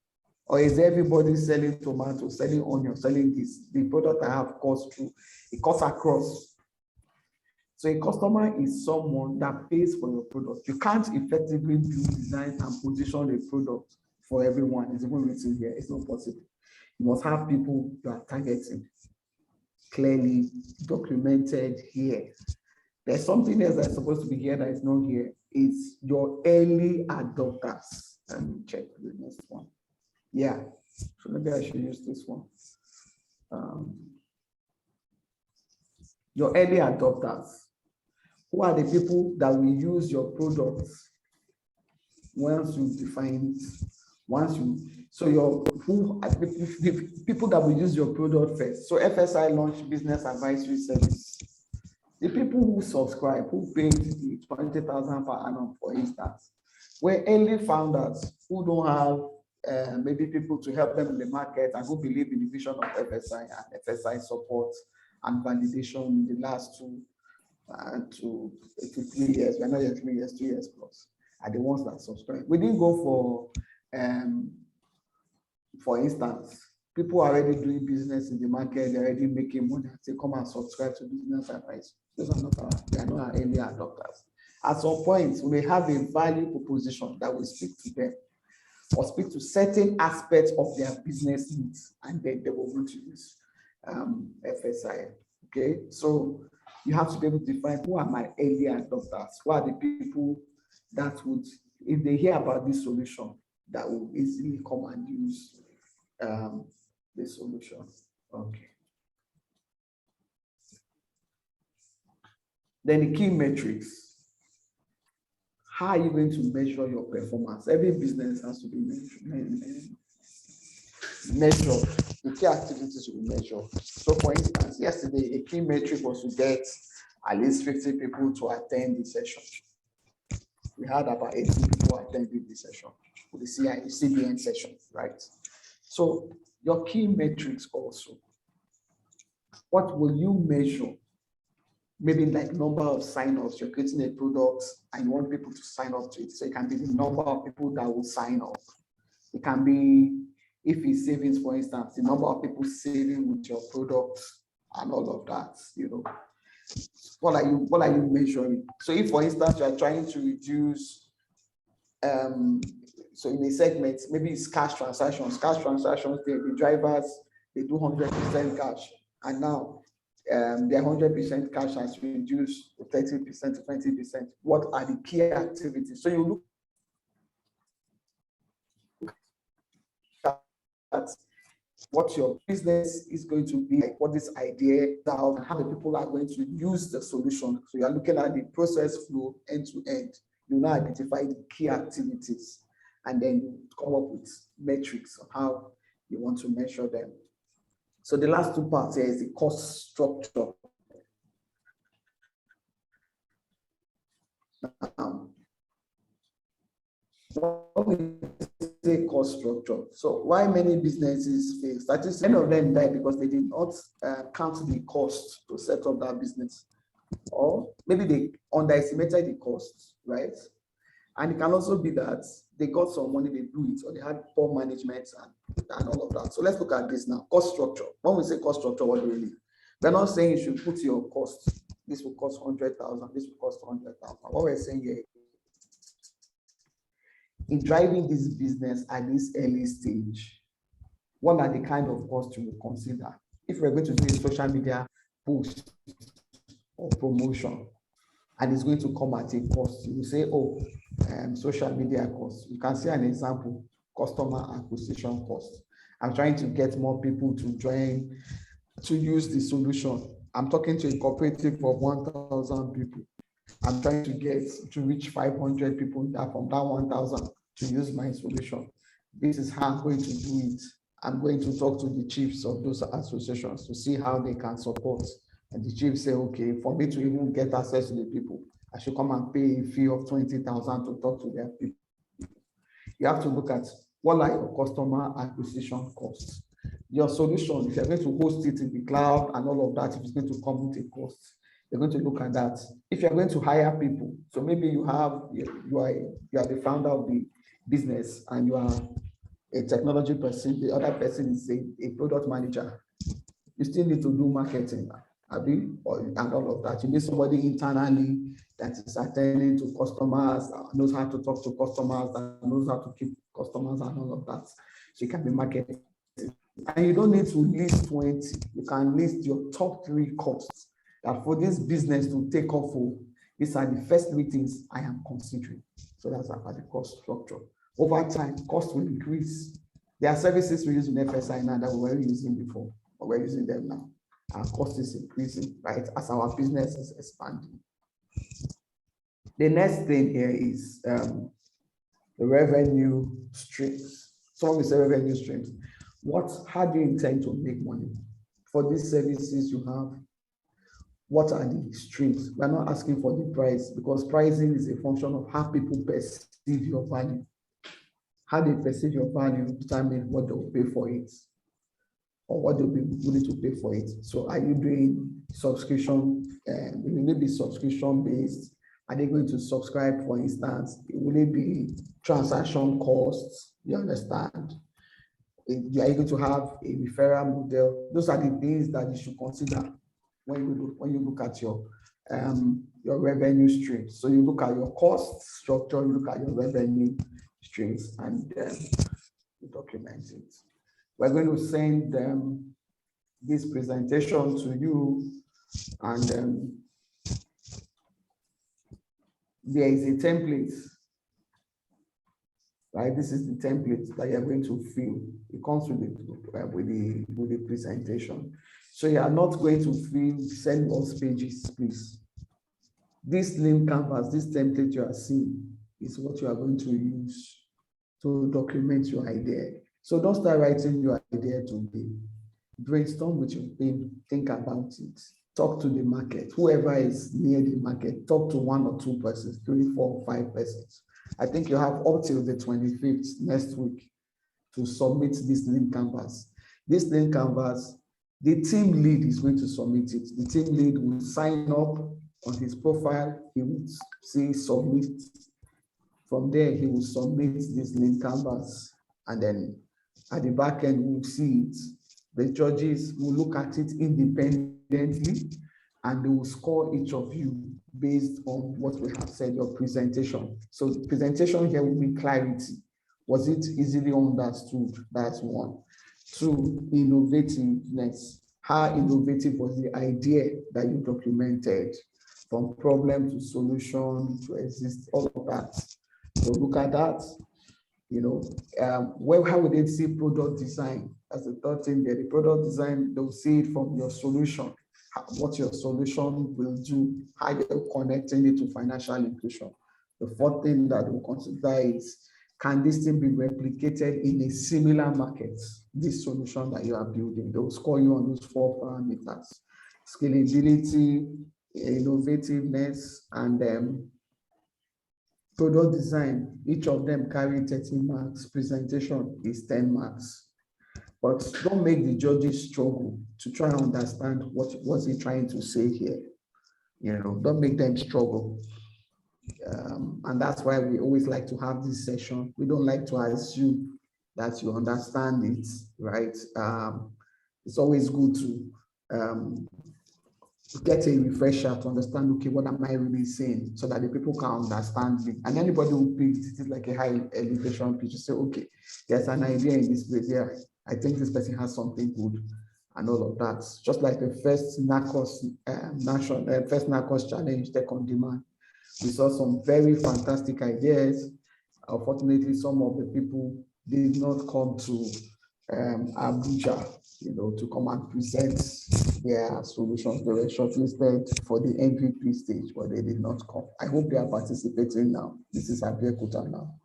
Or is everybody selling tomatoes, selling onions, selling this? The product I have costs through, it cuts across. So a customer is someone that pays for your product. You can't effectively do design and position a product for everyone. It's even written here. It's not possible. You must have people you are targeting clearly documented here. There's something else that's supposed to be here that is not here. It's your early adopters. Let me check the next one. Yeah, so maybe I should use this one. Your early adopters. Who are the people that will use your products once you define it? So your the people that will use your product first. So FSI launched business advisory service. The people who subscribe, who paid the 20,000 per annum, for instance, were early founders who don't have maybe people to help them in the market and who believe in the vision of FSI and FSI support and validation in the last 2 to 3 years. We're not yet 3 years, 2 years plus, are the ones that subscribe. We didn't go for instance, people are already doing business in the market, they're already making money. They come and subscribe to business advice. Those are they are not our early adopters. At some point, we may have a value proposition that will speak to them or speak to certain aspects of their business needs, and then they will want to use FSI. Okay, so you have to be able to define who are my early adopters, who are the people that would, if they hear about this solution, that will easily come and use the solution. Okay. Then the key metrics. How are you going to measure your performance? Every business has to be measured. The key activities will be measured. So for instance, yesterday, a key metric was to get at least 50 people to attend the session. We had about 80 people attending the session, the CBN session, right? So your key metrics also. What will you measure? Maybe like number of sign-ups. You're creating a product and you want people to sign up to it. So it can be the number of people that will sign up. It can be, if it's savings, for instance, the number of people saving with your product and all of that, you know. What are you measuring? So if, for instance, you are trying to reduce, so in a segment, maybe it's cash transactions. Cash transactions, the drivers, they do 100% cash. And now their 100% cash has reduced to 30% to 20%. What are the key activities? So you look at what your business is going to be, like what this idea of how the people are going to use the solution. So you're looking at the process flow end to end. You now identify the key activities and then you come up with metrics on how you want to measure them. So the last two parts here is the cost structure. What we say cost structure. So why many businesses fail? Statistics, many of them die because they did not count the cost to set up that business, or maybe they underestimated the cost, right? And it can also be that they got some money, they do it, or they had poor management and all of that. So let's look at this now. Cost structure. When we say cost structure, what do we mean? We're not saying you should put your cost. This will cost 100,000. This will cost 100,000. What we're saying here, in driving this business at this early stage, what are the kind of costs you will consider? If we're going to do a social media post or promotion, and it's going to come at a cost, you will say, oh, social media costs. You can see an example, customer acquisition cost. I'm trying to get more people to join, to use the solution. I'm talking to a cooperative of 1,000 people. I'm trying to reach 500 people from that 1,000 to use my solution. This is how I'm going to do it. I'm going to talk to the chiefs of those associations to see how they can support. And the chiefs say, okay, for me to even get access to the people, I should come and pay a fee of 20,000 to talk to their people. You have to look at what are your customer acquisition costs. Your solution, if you're going to host it in the cloud and all of that, if it's going to come with a cost, you're going to look at that. If you're going to hire people, so maybe you are the founder of the business and you are a technology person, the other person is a product manager. You still need to do marketing, and all of that. You need somebody internally that is attending to customers, knows how to talk to customers, that knows how to keep customers and all of that. So you can be marketing. And you don't need to list 20. You can list your top 3 costs that for this business to take off, these are the first 3 things I am considering. So that's about the cost structure. Over time, cost will increase. There are services we use in FSI now that we were using before, but we're using them now. Our cost is increasing, right, as our business is expanding. The next thing here is the revenue streams. Someone will say revenue streams. How do you intend to make money? For these services you have, what are the streams? We're not asking for the price because pricing is a function of how people perceive your value. How they perceive your value determines what they'll pay for it or what they'll be willing to pay for it. So are you doing subscription? Will it be subscription based? Are they going to subscribe, for instance? Will it be transaction costs? You understand? Are you going to have a referral model? Those are the things that you should consider when you look at your revenue streams. So you look at your cost structure, you look at your revenue streams, and you document it. We're going to send this presentation to you, and there is a template, right? This is the template that you're going to fill. It comes with the presentation. So you are not going to send us pages, please. This link canvas, this template you are seeing is what you are going to use to document your idea. So don't start writing your idea today. Brainstorm with your team, think about it. Talk to the market. Whoever is near the market, talk to 1 or 2 persons, 3, 4, 5 persons. I think you have up till the 25th next week to submit this link canvas. This link canvas, the team lead is going to submit it. The team lead will sign up on his profile. He will say submit. From there, he will submit this link canvas, and then at the back end, we'll see it. The judges will look at it independently, and they will score each of you based on what we have said, your presentation. So the presentation here will be clarity. Was it easily understood? That's 1. 2, innovativeness. How innovative was the idea that you documented? From problem to solution to exist, all of that. So look at that. How would they see product design? As the 3rd thing there, the product design, they'll see it from your solution, what your solution will do, how you're connecting it to financial inclusion. The 4th thing that we'll consider is, can this thing be replicated in a similar market? This solution that you are building, they'll score you on those 4 parameters: scalability, innovativeness, and product design. Each of them carry 30 marks. Presentation is 10 marks. But don't make the judges struggle to try and understand what's he trying to say here. Don't make them struggle. And that's why we always like to have this session. We don't like to assume that you understand it, right? It's always good to get a refresher to understand, okay, what am I really saying, so that the people can understand me. And anybody who picks it is like a high elevation pitch, you say, okay, there's an idea in this place. Yeah, I think this person has something good and all of that. Just like the first first NACOS challenge, Tech on Demand. We saw some very fantastic ideas. Unfortunately, some of the people did not come to Abuja, to come and present their solutions. They were shortlisted for the MVP stage, but they did not come. I hope they are participating now. This is Abeokuta now.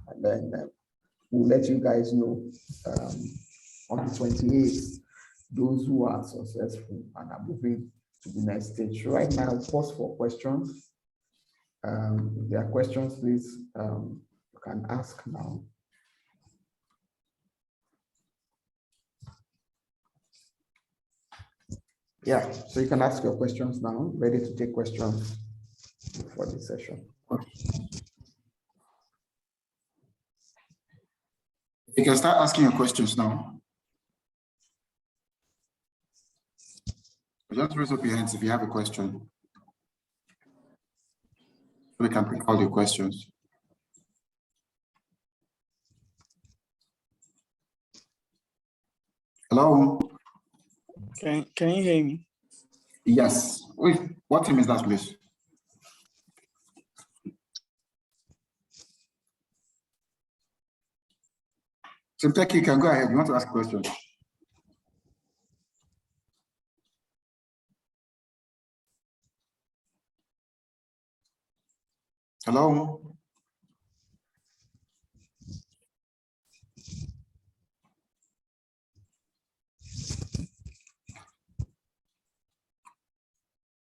And then we'll let you guys know on the 28th, those who are successful and are moving to the next stage. Right now, pause for questions. If there are questions, please, you can ask now. Yeah, so you can ask your questions now. Ready to take questions for this session. You can start asking your questions now. Just raise up your hands if you have a question. We can pick all your questions. Hello? Can you hear me? Yes. Wait, what team is that, please? Simtech, you can go ahead. You want to ask a question? Hello?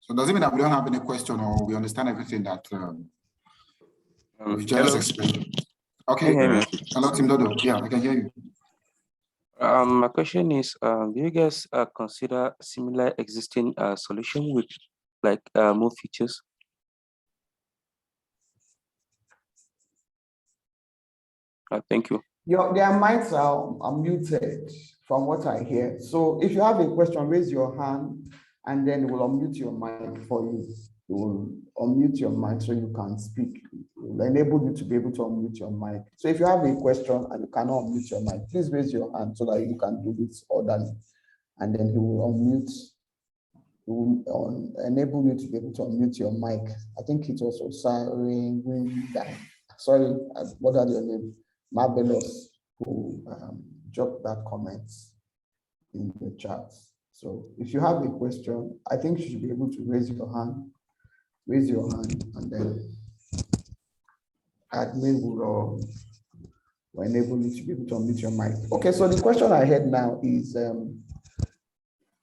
So does it mean that we don't have any question, or we understand everything that we just explained? Okay. Hello, Team Dodo. Yeah, I can hear you. My question is, do you guys consider similar existing solution with like more features? Thank you. Their mics are muted from what I hear. So if you have a question, raise your hand and then we'll unmute your mic for you. We will unmute your mic so you can speak. We'll enable you to be able to unmute your mic. So if you have a question and you cannot unmute your mic, please raise your hand so that you can do this orderly. And then he will unmute, he will enable you to be able to unmute your mic. I think it was sorry, what are your name? Marvelous, who dropped that comment in the chat. So if you have a question, I think you should be able to raise your hand, and then admin will enable you to be able to unmute your mic. Okay, so the question I had now is,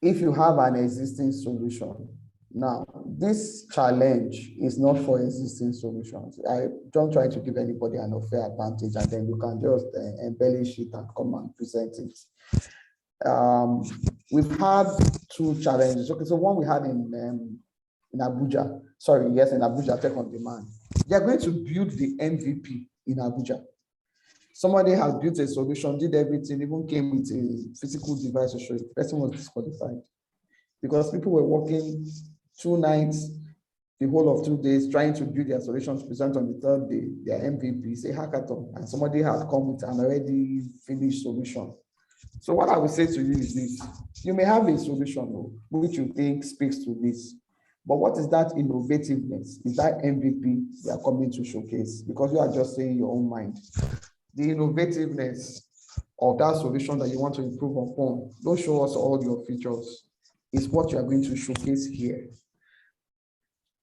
if you have an existing solution. Now, this challenge is not for existing solutions. I don't try to give anybody an unfair advantage and then you can just embellish it and come and present it. We've had two challenges. Okay, so one we had in Abuja. Sorry, yes, in Abuja, Tech on Demand. They are going to build the MVP in Abuja. Somebody has built a solution, did everything, even came with a physical device to show it. The person was disqualified because people were working 2 nights, the whole of 2 days, trying to build their solutions, present on the 3rd day, their MVP, say hackathon, and somebody had come with an already finished solution. So what I would say to you is this: you may have a solution which you think speaks to this, but what is that innovativeness? Is that MVP we are coming to showcase? Because you are just saying your own mind. The innovativeness of that solution that you want to improve upon, don't show us all your features. It's what you are going to showcase here.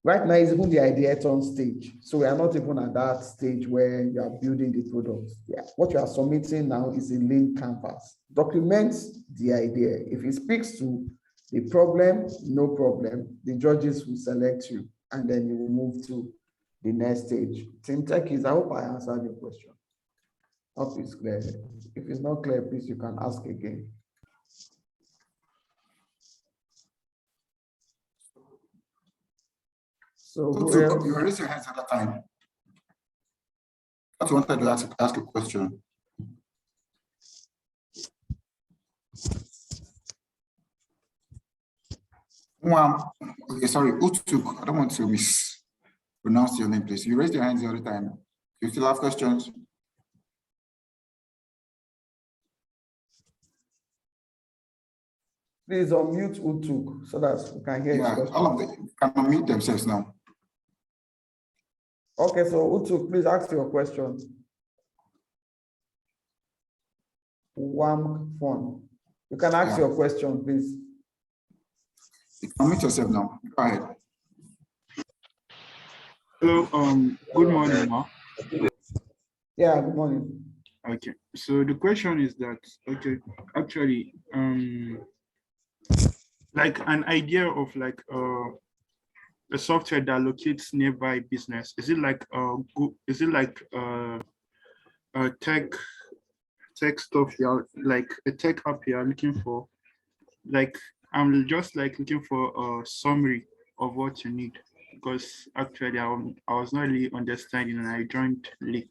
Right now, it's even the ideaton stage. So we are not even at that stage where you are building the product. Yeah. What you are submitting now is a lean canvas. Document the idea. If it speaks to the problem, no problem. The judges will select you and then you will move to the next stage. Team Tech is, I hope I answered your question. Hope it's clear. If it's not clear, please, you can ask again. So you raised your hands at that time. I just wanted to ask a question. Okay, sorry, Utuk. I don't want to mispronounce your name, please. You raised your hands the other time. You still have questions? Please unmute Utuk so that we can hear his Yeah, question. all of them can unmute themselves now. Okay, so Utuk, please ask your question. One phone. You can ask your question, please. You can unmute yourself now. Go ahead. Hello, good morning, Ma. Yeah, good morning. Okay, so the question is that, okay, actually, like an idea of like a software that locates nearby business, is it like a tech stuff you're like a tech app you're looking for? Like I'm just like looking for a summary of what you need, because actually I was not really understanding and I joined late.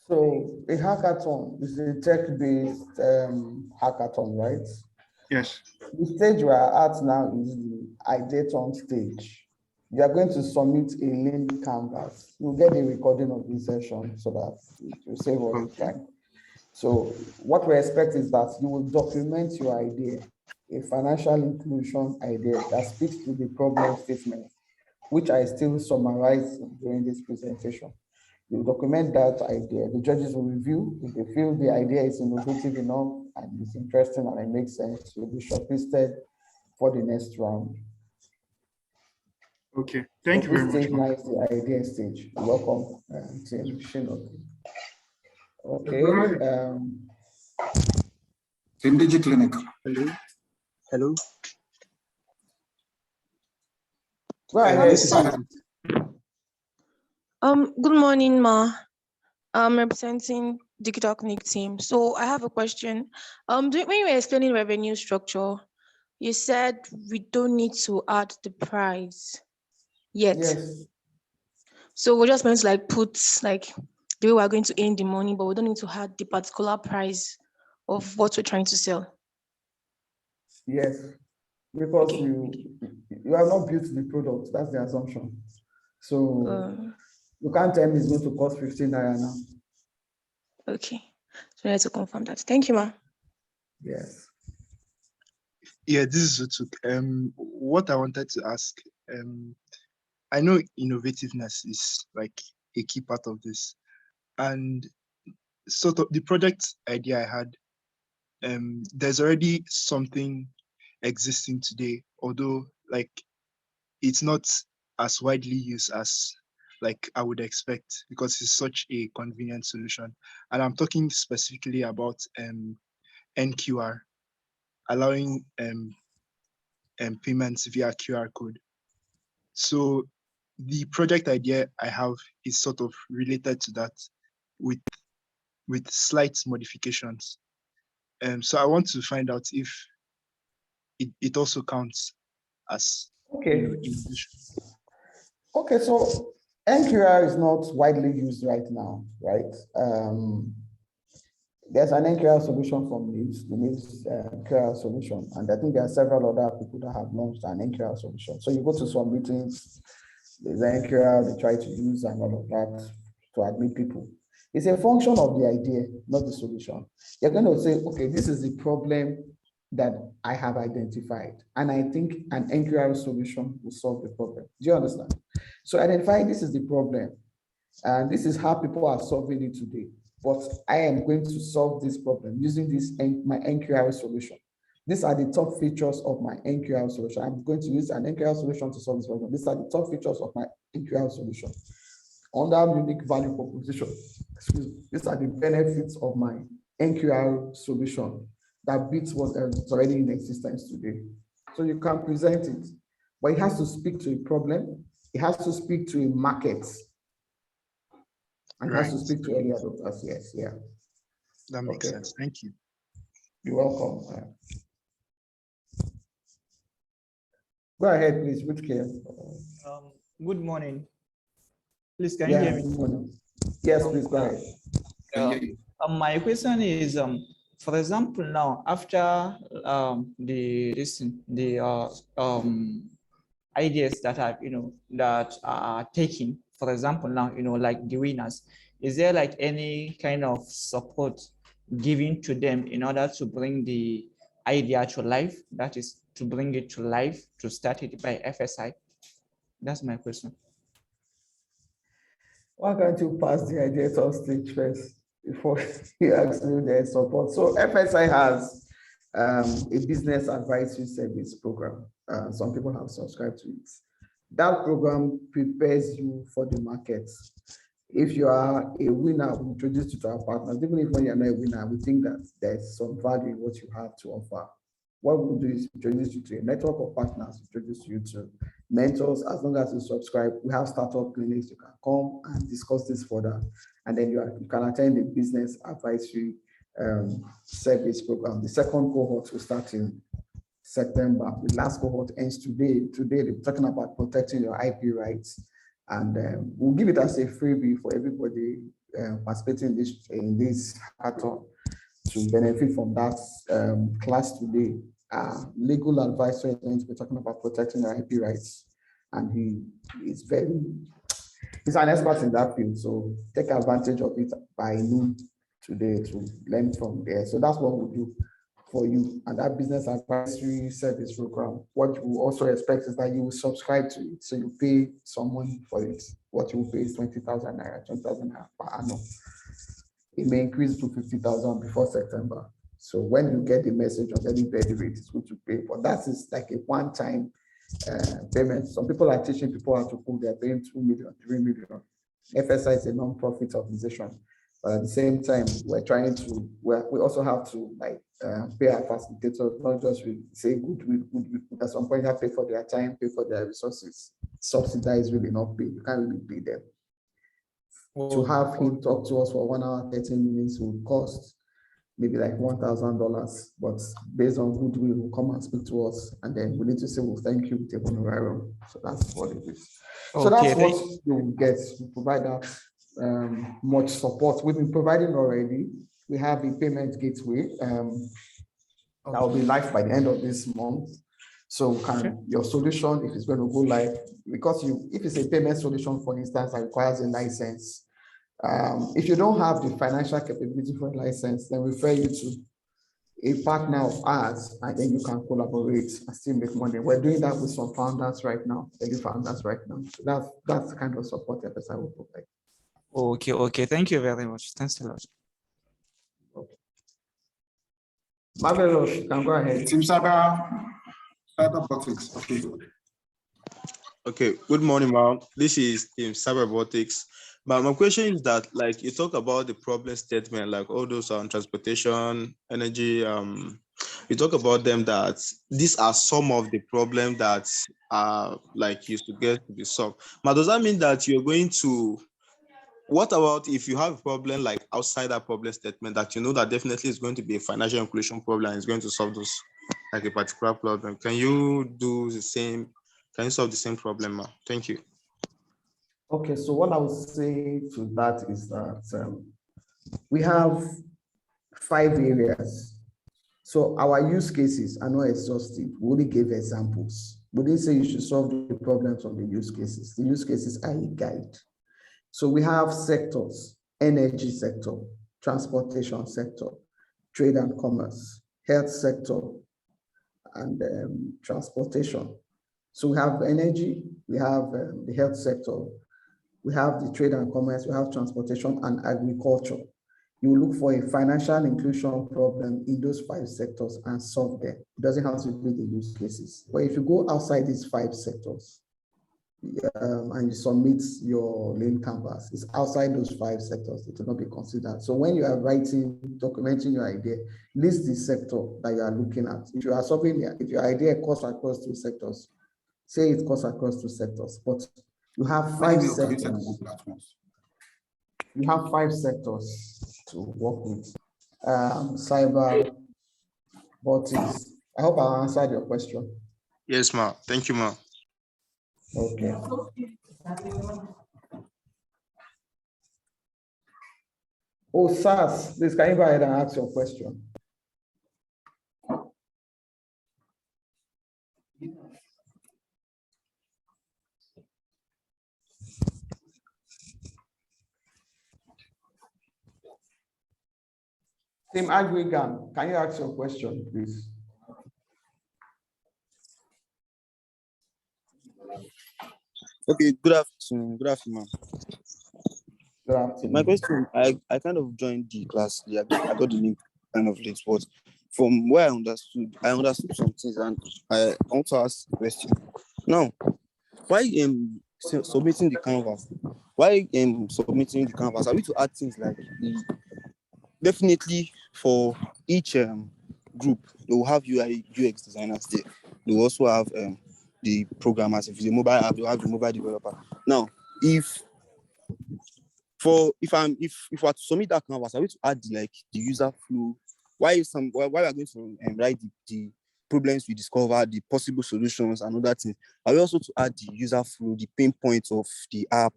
So a hackathon is a tech-based hackathon, right? Yes. The stage we are at now is the ideathon stage. You are going to submit a link canvas. You'll get a recording of this session so that it will save us time. So what we expect is that you will document your idea, a financial inclusion idea that speaks to the problem statement, which I still summarize during this presentation. You document that idea. The judges will review. If they feel the idea is innovative enough and it's interesting and it makes sense, you'll be shortlisted for the next round. Okay, thank you very much. Stage now is the idea stage. Welcome, Tim Shinobi. Okay. Syndigi Clinic. Hello. Hello. Go ahead. Good morning, Ma. I'm representing Digital Connect team. So I have a question. When you were explaining revenue structure, you said we don't need to add the price yet. Yes. So we're just going to like put like the way we're going to earn the money, but we don't need to add the particular price of what we're trying to sell. Yes, because Okay. you have not built the product. That's the assumption. So you can't tell me it's going to cost 15 naira now. Okay, so I need to confirm that. Thank you, Ma. Yes. Yeah, this is Utuk. What I wanted to ask, I know innovativeness is like a key part of this, and sort of the project idea I had, there's already something existing today, although like it's not as widely used as like I would expect, because it's such a convenient solution. And I'm talking specifically about NQR, allowing payments via QR code. So the project idea I have is sort of related to that with slight modifications. So I want to find out if it also counts as, okay. You know, okay, so NQR is not widely used right now, right? There's an NQR solution from Leaves, the Leaves QR solution, and I think there are several other people that have launched an NQR solution. So you go to some meetings, there's NQR they try to use and all of that to admit people. It's a function of the idea, not the solution. You're going to say, okay, this is the problem that I have identified, and I think an NQR solution will solve the problem. Do you understand? So identify this is the problem, and this is how people are solving it today. But I am going to solve this problem using this my NQR solution. These are the top features of my NQR solution. I'm going to use an NQR solution to solve this problem. These are the top features of my NQR solution. Under unique value proposition, excuse me, these are the benefits of my NQR solution that beats what is already in existence today. So you can present it, but it has to speak to a problem. It has to speak to a market. And has to speak to early adopters. Yes, yeah. That makes sense. Thank you. You're welcome. Go ahead, please. Which care? Good morning. Please, can you hear me? Good morning. Yes, please go ahead. My question is, for example, now after ideas that are that are taken, for example, now like the winners, is there like any kind of support given to them in order to bring the idea to life? That is, to bring it to life, to start it by FSI. That's my question. Why can't you pass the idea on stage first before you ask me their support? So FSI has a business advisory service program. Some people have subscribed to it. That program prepares you for the market. If you are a winner, we introduce you to our partners. Even if when you're not a winner, we think that there's some value in what you have to offer. What we'll do is introduce you to a network of partners, introduce you to mentors. As long as you subscribe, we have startup clinics. You can come and discuss this further. And then you can attend the business advisory service program. The second cohort will start in September. The last cohort ends today. Today, they're talking about protecting your IP rights. And we'll give it as a freebie for everybody participating in this hackathon to benefit from that class today. Legal advisor is going to be talking about protecting your IP rights. And he's an expert in that field. So take advantage of it by noon today to learn from there. So that's what we'll do for you. And that business advisory service program, what you will also expect is that you will subscribe to it. So you pay some money for it. What you will pay is 20,000 naira, 20,000 naira per annum. It may increase to 50,000 before September. So when you get the message of any daily rate, it's good to pay. But that is like a one-time payment. Some people are teaching people how to cook. They're paying 2 million, 3 million. FSI is a non-profit organization. But at the same time, we also have to pay our facilitators, not just say good. At some point, you have to pay for their time, pay for their resources. Subsidize really not pay. You can't really pay them. To have him talk to us for 1 hour, 13 minutes would cost maybe like $1,000, but based on goodwill, will come and speak to us, and then we need to say, well, thank you, take honorarium. So that's what it is. So that's what you will get. We provide that much support. We've been providing already. We have a payment gateway that will be live by the end of this month. So your solution, if it's going to go live, because if it's a payment solution, for instance, that requires a license, if you don't have the financial capability for a license, then we refer you to a partner of ours, and then you can collaborate and still make money. We're doing that with some founders right now, early founders right now. So that's the kind of support FSI will provide. Okay. Thank you very much. Thanks a lot. Okay. Marvelous, you can go ahead. Team Cyberbotics. Okay. Okay. Good morning, ma'am. This is Team Cyberbotics. But my question is that, like, you talk about the problem statement, like all those on transportation, energy. You talk about them, that these are some of the problems that are like used to get to be solved. But does that mean that you're going to? What about if you have a problem like outside that problem statement that you know that definitely is going to be a financial inclusion problem and is going to solve those, like a particular problem? Can you do the same? Can you solve the same problem, ma'am? Thank you. Okay, so what I would say to that is that we have 5 areas. So our use cases are not exhaustive. We only gave examples. We didn't say you should solve the problems on the use cases. The use cases are a guide. So we have sectors: energy sector, transportation sector, trade and commerce, health sector, and transportation. So we have energy, we have the health sector, we have the trade and commerce, we have transportation and agriculture. You look for a financial inclusion problem in those 5 sectors and solve them. It doesn't have to be the use cases. But if you go outside these 5 sectors and you submit your lean canvas, it's outside those 5 sectors, it will not be considered. So when you are documenting your idea, list the sector that you are looking at. If you are solving, if your idea cuts across 2 sectors, say it cuts across 2 sectors, but you have 5 sectors. You have 5 sectors to work with. Cyber, botics. I hope I answered your question. Yes, ma'am. Thank you, ma'am. Okay. Oh, SARS, please, can you go ahead and ask your question? Team Agrigam, can you ask your question, please? Okay, good afternoon. Good afternoon. Good afternoon. My question, I kind of joined the class. Yeah, I got the link kind of late, but from where I understood some things, and I want to ask a question. Now, why submitting the canvas? Why submitting the canvas? Are we to add things like definitely for each group, they will have UI UX designers there. They will also have the programmers. If it's a mobile app, they'll have the mobile developer. Now, if we are to submit that canvas, are we to add the user flow? Why we are going to write the problems we discover, the possible solutions and other things? Are we also to add the user flow, the pain points of the app,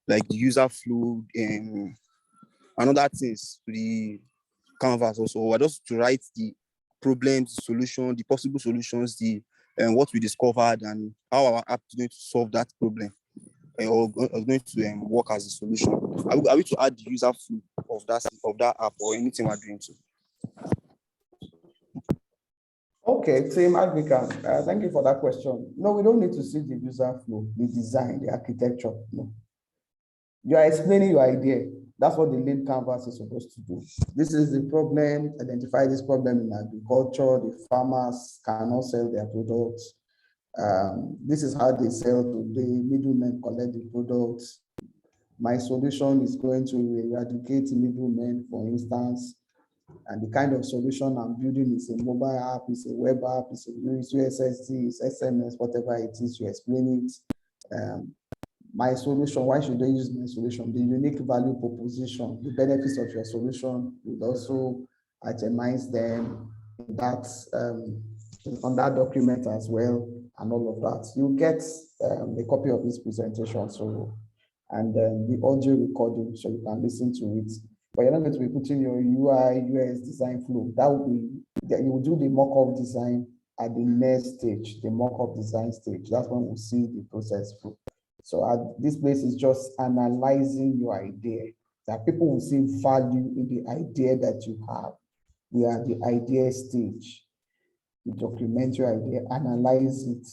like the user flow and other things to the canvas also? Or just to write the problems, the solution, the possible solutions, the what we discovered and how our app is going to solve that problem, or going to work as a solution? Are we to add the user flow of that app or anything we're doing to? Okay, Team Agrigam, thank you for that question. No, we don't need to see the user flow, the design, the architecture. No. You are explaining your idea. That's what the lead canvas is supposed to do. This is the problem, identify this problem in agriculture. The farmers cannot sell their products. This is how they sell today. Middlemen collect the products. My solution is going to eradicate middlemen, for instance. And the kind of solution I'm building is a mobile app, it's a web app, it's a USSD, it's SMS, whatever it is, you explain it. My solution, why should they use my solution? The unique value proposition, the benefits of your solution would also itemize them in that, on that document as well, and all of that. You get a copy of this presentation, and the audio recording, so you can listen to it. But you're not going to be putting your UI, UX design flow. That will be, you will do the mock-up design at the next stage, the mock-up design stage. That's when we'll see the process flow. So at this place is just analyzing your idea, that people will see value in the idea that you have. We are the idea stage. You document your idea, analyze it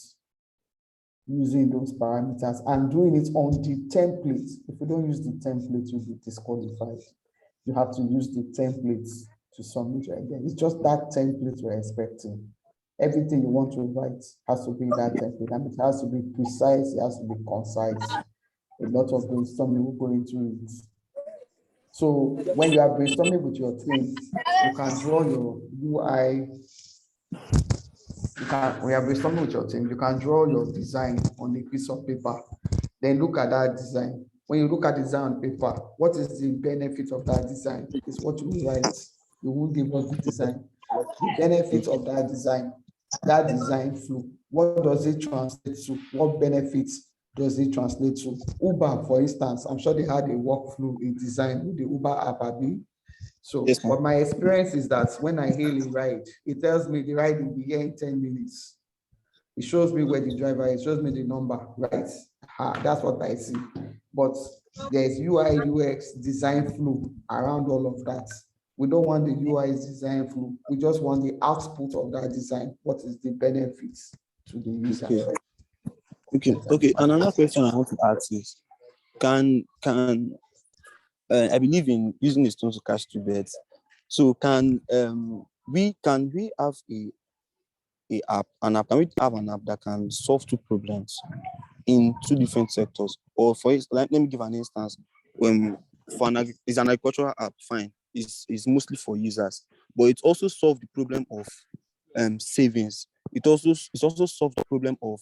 using those parameters and doing it on the template. If you don't use the template, you'll be disqualified. You have to use the templates to submit your idea. It's just that template we're expecting. Everything you want to write has to be that template, and it has to be precise, it has to be concise. A lot of brainstorming will go into it. So when you are brainstorming with your team, you can draw your UI. When you are brainstorming with your team, you can draw your design on a piece of paper. Then look at that design. When you look at design on paper, what is the benefit of that design? Is what you write. You won't give us the design. The benefit of that design flow. What does it translate to? What benefits does it translate to? Uber, for instance, I'm sure they had a workflow in design with the Uber app. So, yes, but my experience is that when I hail a ride, it tells me the ride will be here in 10 minutes. It shows me where the driver is, shows me the number, right? That's what I see. But there's UI, UX, design flow around all of that. We don't want the UI design flow. We just want the output of that design. What is the benefits to the user? Okay. And another question I want to ask is, can I believe in using a stone to catch two birds. So can we have an app that can solve two problems in two different sectors? Or for instance, let me give an instance. It's an agricultural app, fine. It's mostly for users, but it also solves the problem of savings. It also solves the problem of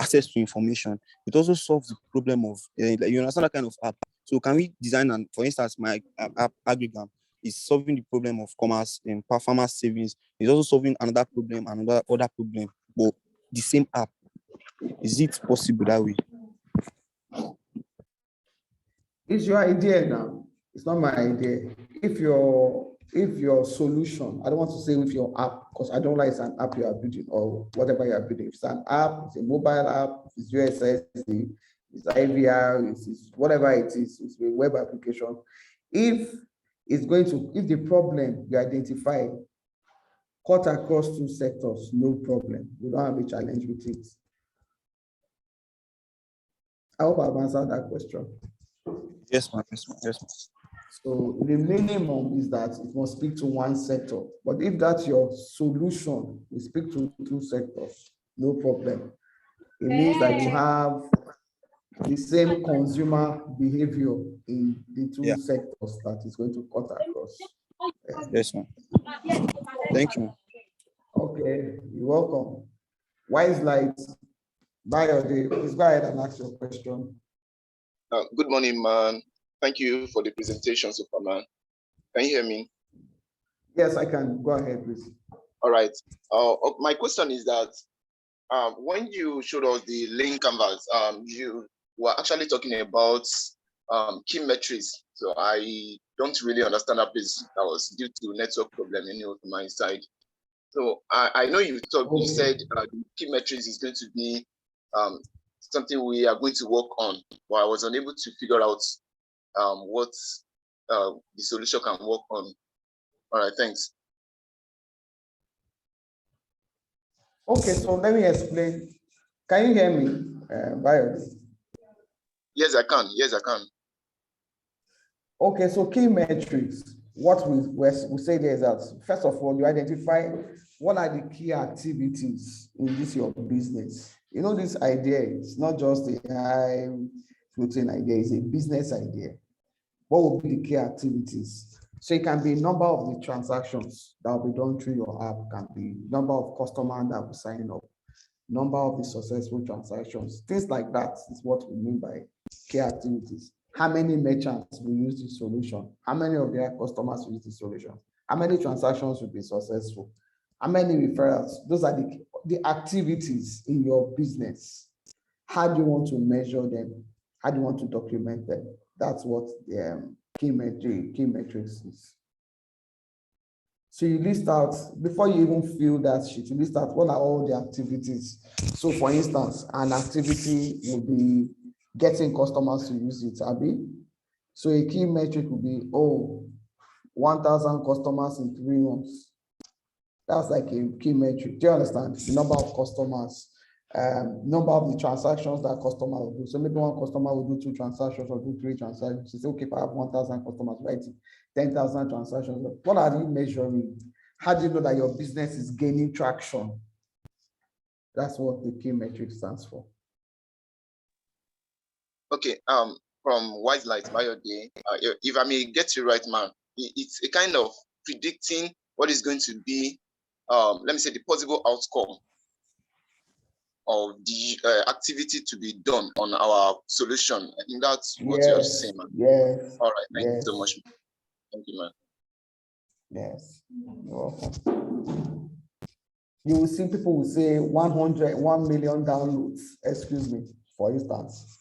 access to information. It also solves the problem of you understand that kind of app. So can we design, and for instance, my app Agrigam is solving the problem of commerce and farmers savings. It's also solving another problem, other problem, but the same app. Is it possible that way? It's your idea now. It's not my idea. If your solution, I don't want to say with your app, because I don't like it's an app you are building or whatever you are building. If it's an app, it's a mobile app, it's USSD, it's IVR, it's whatever it is, it's a web application. If it's going to, if the problem you identify cut across two sectors, no problem. We don't have a challenge with it. I hope I've answered that question. Yes, ma'am. Yes, ma'am. Yes, ma'am. So the minimum is that it must speak to one sector. But if that's your solution, we speak to two sectors, no problem. It means that you have the same consumer behavior in the two sectors that is going to cut across. Yes, ma'am. Thank you. Okay, you're welcome. Wise Light, Bayode, please go ahead and ask your question. Good morning, man. Thank you for the presentation, Superman. Can you hear me? Yes, I can. Go ahead, please. All right. My question is that when you showed us the link canvas, you were actually talking about key metrics. So I don't really understand that piece. That was due to network problem anyway from my side. So I know you said the key metrics is going to be something we are going to work on, but I was unable to figure out what the solution can work on. All right, thanks. Okay, so let me explain. Can you hear me, Bayode? Yes, I can. Yes, I can. Okay, so key metrics. What we say there is that, first of all, you identify what are the key activities in this your business. You know, this idea is not just a high floating idea, it's a business idea. What will be the key activities? So it can be number of the transactions that will be done through your app, can be number of customers that will sign up, number of the successful transactions, things like that is what we mean by key activities. How many merchants will use the solution? How many of their customers will use the solution? How many transactions will be successful? How many referrals? Those are the activities in your business. How do you want to measure them? How do you want to document them? That's what the key metrics is. So you list out, before you even fill that sheet, you list out what are all the activities. So for instance, an activity will be getting customers to use it, Abby. So a key metric will be, 1,000 customers in 3 months. That's like a key metric. Do you understand? The number of customers, number of the transactions that customer will do. So maybe one customer will do 2 transactions or do 3 transactions. You say, okay, if I have 1,000 customers, write 10,000 transactions. What are you measuring? How do you know that your business is gaining traction? That's what the key metric stands for. Okay, from Wise Light Bayode, if I may get you right, man, it's a kind of predicting what is going to be, let me say, the possible outcome of the activity to be done on our solution. I think that's what you're saying, man. Yes. All right, thank you so much. Thank you, man. Yes, you're welcome. You will see people will say 1 million downloads, excuse me, for instance.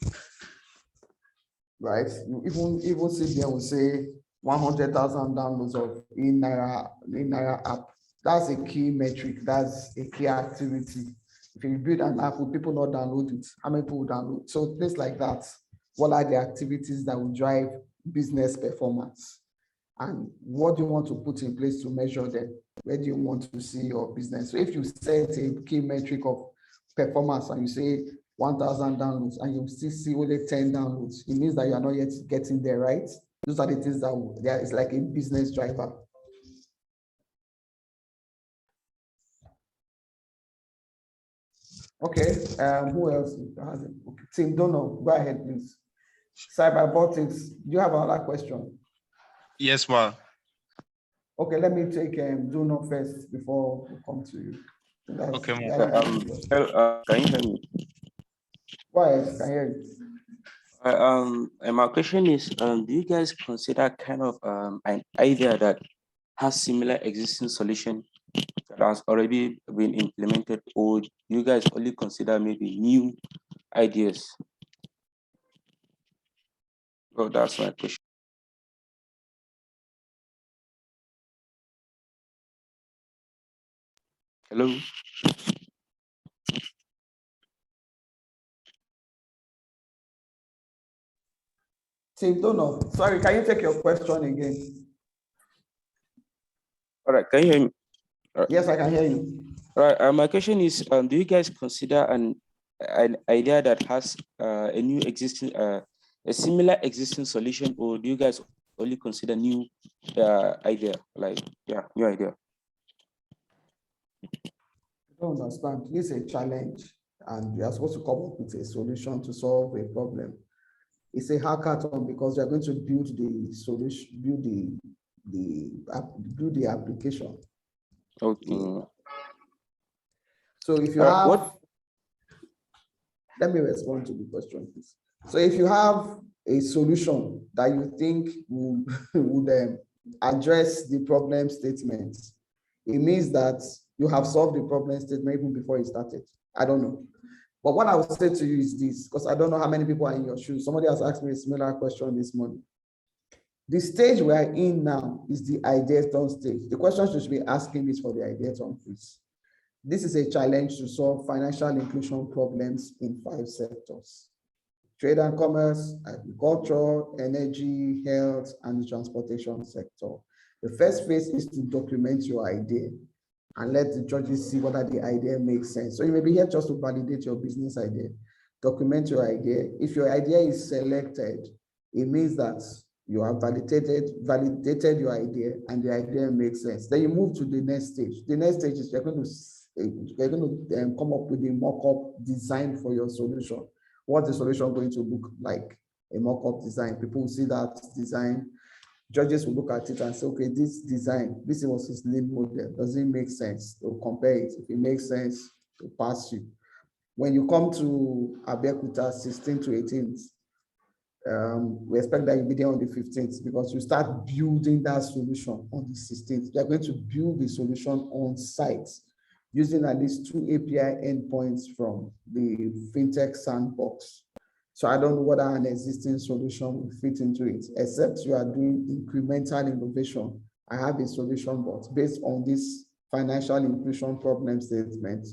Right? You even see them will say 100,000 downloads of in-Naira app. That's a key metric. That's a key activity. If you build an app, will people not download it? How many people download? So things like that. What are the activities that will drive business performance? And what do you want to put in place to measure them? Where do you want to see your business? So if you set a key metric of performance and you say 1,000 downloads and you still see only 10 downloads, it means that you are not yet getting there, right? Those are the things that there is like a business driver. Okay, who else has it? Okay. Tim Dono, go ahead, please. Cyberbotics, do you have another question? Yes, ma'am. Okay, let me take Dono first before we come to you. Okay, can you hear me? Go ahead, can hear you. And my question is, do you guys consider kind of an idea that has similar existing solution that has already been implemented, or you guys only consider maybe new ideas? Well, that's my question. Hello? Tim Dono, sorry, can you take your question again? All right, can you hear me? Yes, I can hear you. All right, my question is, do you guys consider an idea that has a new existing, a similar existing solution, or do you guys only consider new idea, like, yeah, new idea? I don't understand. This is a challenge, and you are supposed to come up with a solution to solve a problem. It's a hackathon because you are going to build the solution, build the application. Okay. So if you have, let me respond to the question, please. So if you have a solution that you think would address the problem statement, it means that you have solved the problem statement even before it started. I don't know. But what I would say to you is this, because I don't know how many people are in your shoes. Somebody has asked me a similar question this morning. The stage we are in now is the ideathon stage. The question you should be asking is for the ideathon, please. This is a challenge to solve financial inclusion problems in 5 sectors: trade and commerce, agriculture, energy, health, and the transportation sector. The first phase is to document your idea and let the judges see whether the idea makes sense. So you may be here just to validate your business idea. Document your idea. If your idea is selected, it means that you have validated your idea and the idea makes sense. Then you move to the next stage. The next stage is you're going to come up with a mock-up design for your solution. What's the solution going to look like? A mock-up design. People will see that design. Judges will look at it and say, okay, this design, this was his lead model. Does it make sense? They'll compare it. If it makes sense, they'll pass you. When you come to Abeokuta 16th to 18th, we expect that you'll be there on the 15th because you start building that solution on the 16th. You're going to build the solution on site using at least 2 API endpoints from the FinTech Sandbox. So I don't know whether an existing solution will fit into it, except you are doing incremental innovation. I have a solution, but based on this financial inclusion problem statement,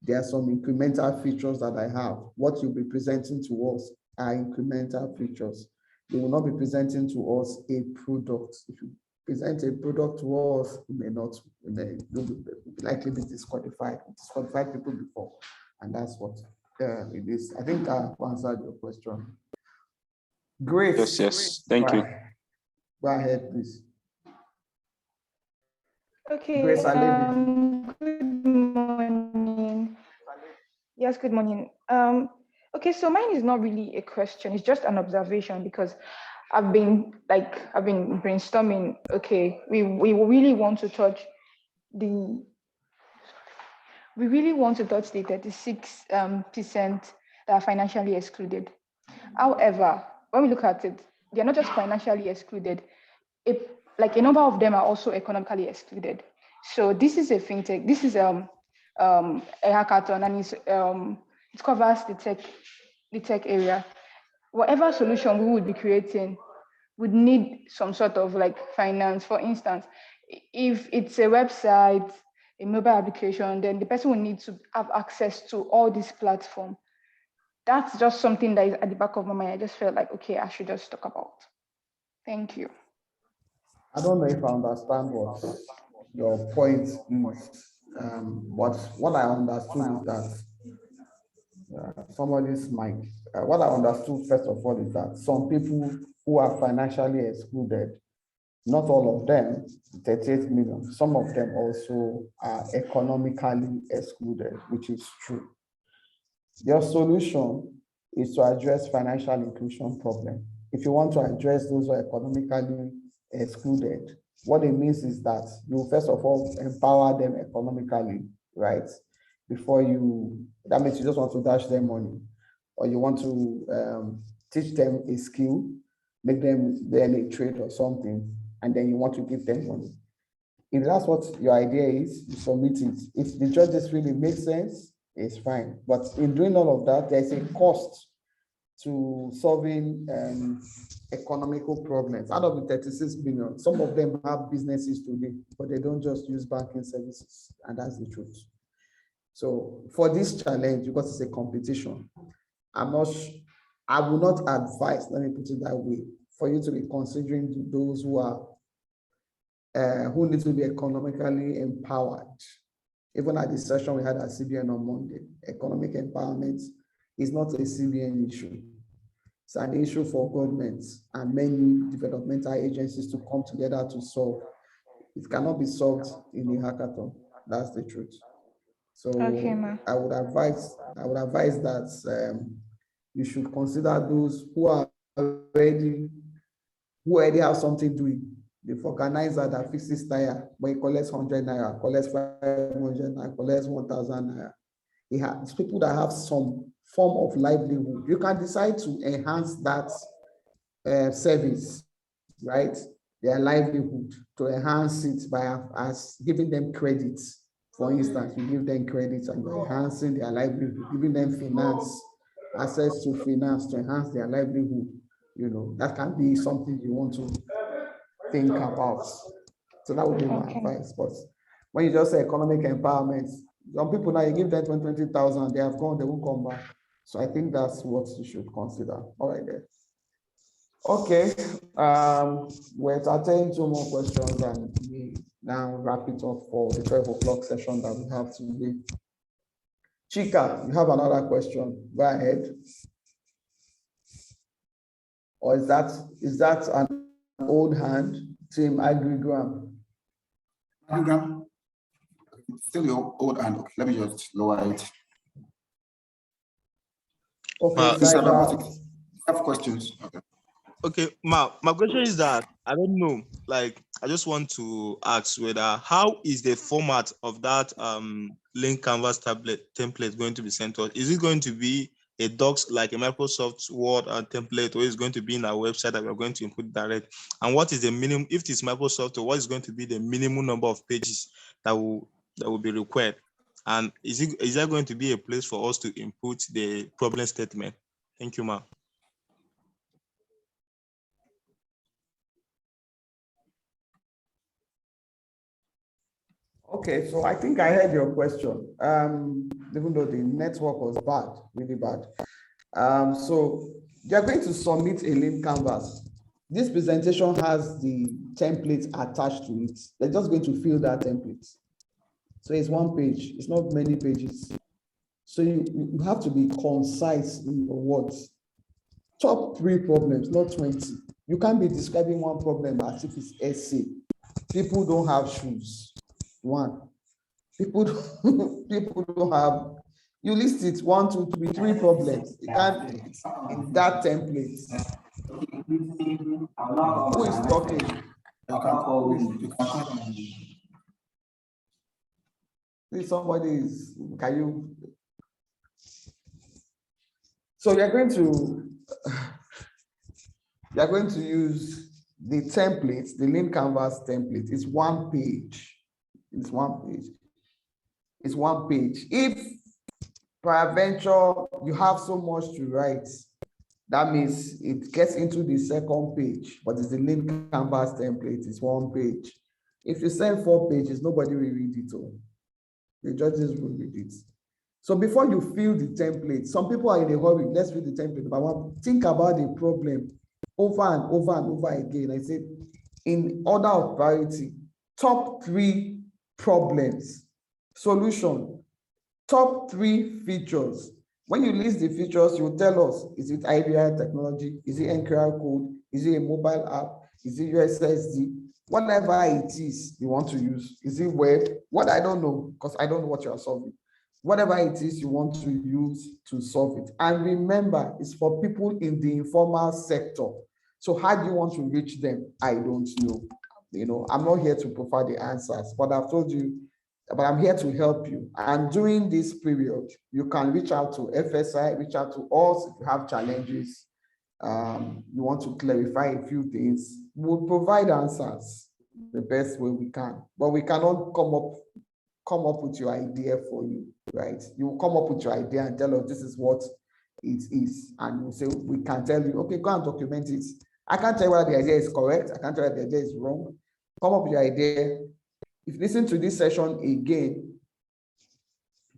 there are some incremental features that I have. What you'll be presenting to us are incremental features. You will not be presenting to us a product. If you present a product to us, you may not, you'll likely be disqualified. We disqualified people before, and that's what it is. I think I've answered your question. Grace. Yes, thank you. Go ahead, please. Okay, Grace, good morning. Yes, good morning. Okay, so mine is not really a question, it's just an observation because I've been brainstorming. Okay, we really want to touch the 36% that are financially excluded. However, when we look at it, they're not just financially excluded. A number of them are also economically excluded. So this is a fintech. This is a hackathon, and it covers the tech area. Whatever solution we would be creating would need some sort of finance. For instance, if it's a website, a mobile application, then the person will need to have access to all these platforms. That's just something that is at the back of my mind. I just felt like, okay, I should just talk about. Thank you. I don't know if I understand what your point is, but what I understood is that somebody's mic. What I understood, first of all, is that some people who are financially excluded, not all of them, 38 million, some of them also are economically excluded, which is true. Your solution is to address financial inclusion problem. If you want to address those who are economically excluded, what it means is that you first of all empower them economically, right? Before that means you just want to dash them money, or you want to teach them a skill, make them learn a trade or something, and then you want to give them money. If that's what your idea is, you submit it. If the judges really make sense, it's fine. But in doing all of that, there's a cost to solving economical problems. Out of the 36 billion, some of them have businesses today, but they don't just use banking services, and that's the truth. So for this challenge, because it's a competition, I will not advise, let me put it that way, for you to be considering those who are who need to be economically empowered. Even at the session we had at CBN on Monday, economic empowerment is not a CBN issue. It's an issue for governments and many developmental agencies to come together to solve. It cannot be solved in a hackathon. That's the truth. So Okay, ma. I would advise that you should consider those who already have something doing. The organizer that fixes tire, when he collects 100 naira, collects 500 naira, collects 1,000 naira. It's people that have some form of livelihood. You can decide to enhance that service, right? Their livelihood, to enhance it by as giving them credits. For instance, you give them credits and you're enhancing their livelihood, giving them finance, access to finance to enhance their livelihood. You know, that can be something you want to think about. So that would be my advice. But when you just say economic empowerment, some people now you give them 20,000, they have gone, they won't come back. So I think that's what you should consider. All right there. Okay, we're entertaining 2 more questions and we now wrap it up for the 12 o'clock session that we have today. Chika, you have another question. Go ahead. Or is that an old hand? Team Agrigram. Agrigram. Still your old hand. Okay, let me just lower it. Okay, have questions. Okay. Okay, my question is that I don't know. Like, I just want to ask whether how is the format of that link canvas template going to be sent to us? Is it going to be a docs like a Microsoft Word template, or is it going to be in our website that we're going to input direct? And what is the minimum, if it's Microsoft, or what is going to be the minimum number of pages that will be required? And is there going to be a place for us to input the problem statement? Thank you, ma'am. Okay, so I think I heard your question, even though the network was bad, really bad. So you're going to submit a link canvas. This presentation has the template attached to it. They're just going to fill that template. So it's 1 page, it's not many pages. So you have to be concise in your words. Top 3 problems, not 20. You can't be describing one problem as if it's essay. People don't have shoes. 1. People don't have, you list it 1, 2, 3, 3 problems. You can't, in that template. Who is talking? If somebody is, can you? So you're going to use the template, the link canvas template. It's 1 page. It's 1 page. It's 1 page. If peradventure you have so much to write, that means it gets into the 2nd page, but it's the link canvas template. It's 1 page. If you send 4 pages, nobody will read it all. The judges will read it. So before you fill the template, some people are in a hurry. Let's read the template. But think about the problem over and over and over again. I said, in order of priority, top 3 problems, solution, top 3 features. When you list the features, you tell us, is it IBI technology? Is it NQR code? Is it a mobile app? Is it USSD? Whatever it is you want to use. Is it web? What I don't know, because I don't know what you are solving. Whatever it is you want to use to solve it. And remember, it's for people in the informal sector. So how do you want to reach them? I don't know. You know, I'm not here to provide the answers, but I've told you, but I'm here to help you. And during this period, you can reach out to FSI, reach out to us if you have challenges. You want to clarify a few things. We'll provide answers the best way we can, but we cannot come up with your idea for you, right? You will come up with your idea and tell us this is what it is. And we'll say, we can tell you, okay, go and document it. I can't tell you whether the idea is correct. I can't tell you whether the idea is wrong. Come up with your idea. If you listen to this session again,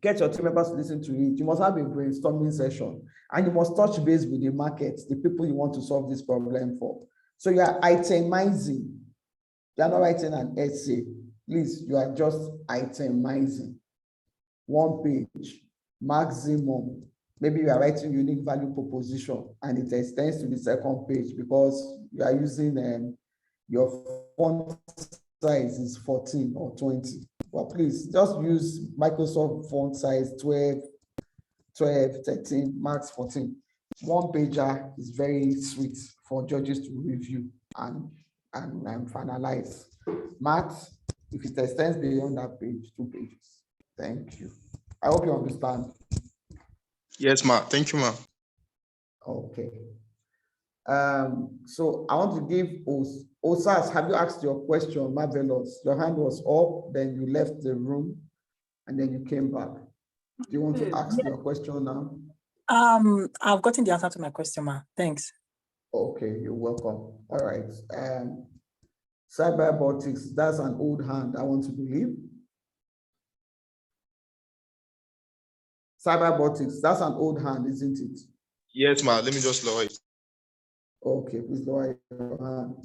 get your team members to listen to it. You must have a brainstorming session and you must touch base with the market, the people you want to solve this problem for. So you are itemizing You are not writing an essay. Please, you are just itemizing. One page, maximum. Maybe you are writing unique value proposition and it extends to the second page because you are using your font size is 14 or 20. Well, please just use Microsoft font size 12, 13, max 14. One pager is very sweet for judges to review and finalize. Max, if it extends beyond that page, 2 pages. Thank you. I hope you understand. Yes, ma'am. Thank you, ma'am. Okay. So I want to give Osas, have you asked your question? Marvelous. Your hand was up, then you left the room, and then you came back. Do you want to ask your question now? I've gotten the answer to my question, ma. Thanks. Okay, you're welcome. All right. Cyberbotics, that's an old hand, I want to believe. Cyberbotics, that's an old hand, isn't it? Yes, ma'am. Let me just lower it. Okay, please lower your hand.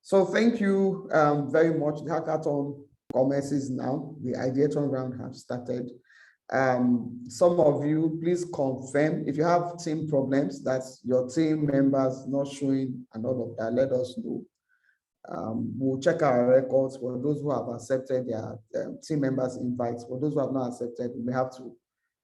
So thank you very much. The hackathon commences now. The ideaton round has started. Some of you, please confirm if you have team problems, that's your team members not showing and all of that, let us know. We'll check our records for those who have accepted their team members' invites. For those who have not accepted, we may have to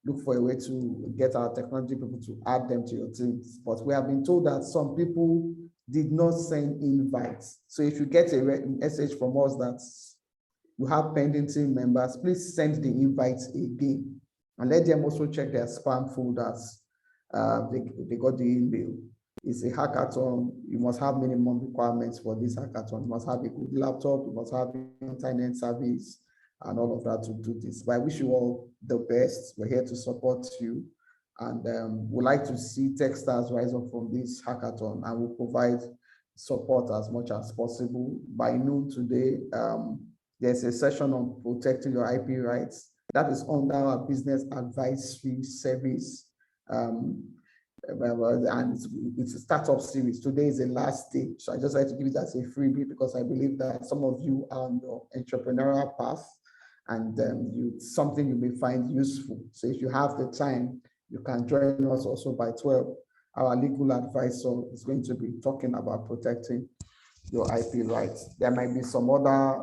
look for a way to get our technology people to add them to your teams. But we have been told that some people did not send invites. So if you get a message from us that you have pending team members, please send the invites again and let them also check their spam folders. They got the email. It's a hackathon. You must have minimum requirements for this hackathon. You must have a good laptop, you must have internet service and all of that to do this. But I wish you all the best. We're here to support you. And we'd like to see Techstars rise up from this hackathon, and we'll provide support as much as possible. By noon today, there's a session on protecting your IP rights. That is under our business advisory service. And it's a startup series. Today is the last day. So I just like to give it as a freebie because I believe that some of you are on your entrepreneurial path and something you may find useful. So if you have the time, you can join us also by 12. Our legal advisor is going to be talking about protecting your IP rights. There might be some other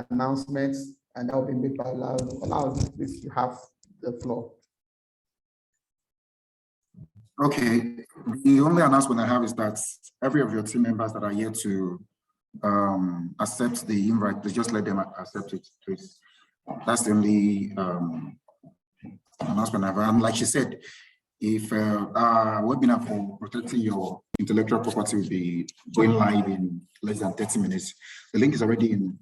announcements, and that will be made by Allow. Please, you have the floor. Okay, the only announcement I have is that every of your team members that are here to accept the invite, please just let them accept it, please. That's the only announcement I have. And like she said, if our webinar for protecting your intellectual property will be going live in less than 30 minutes, the link is already in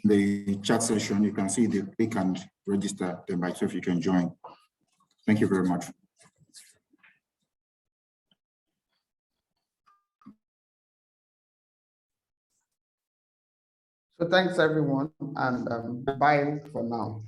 the chat session. You can see the click and register them by 12 if you can join. Thank you very much. So thanks everyone, and bye for now.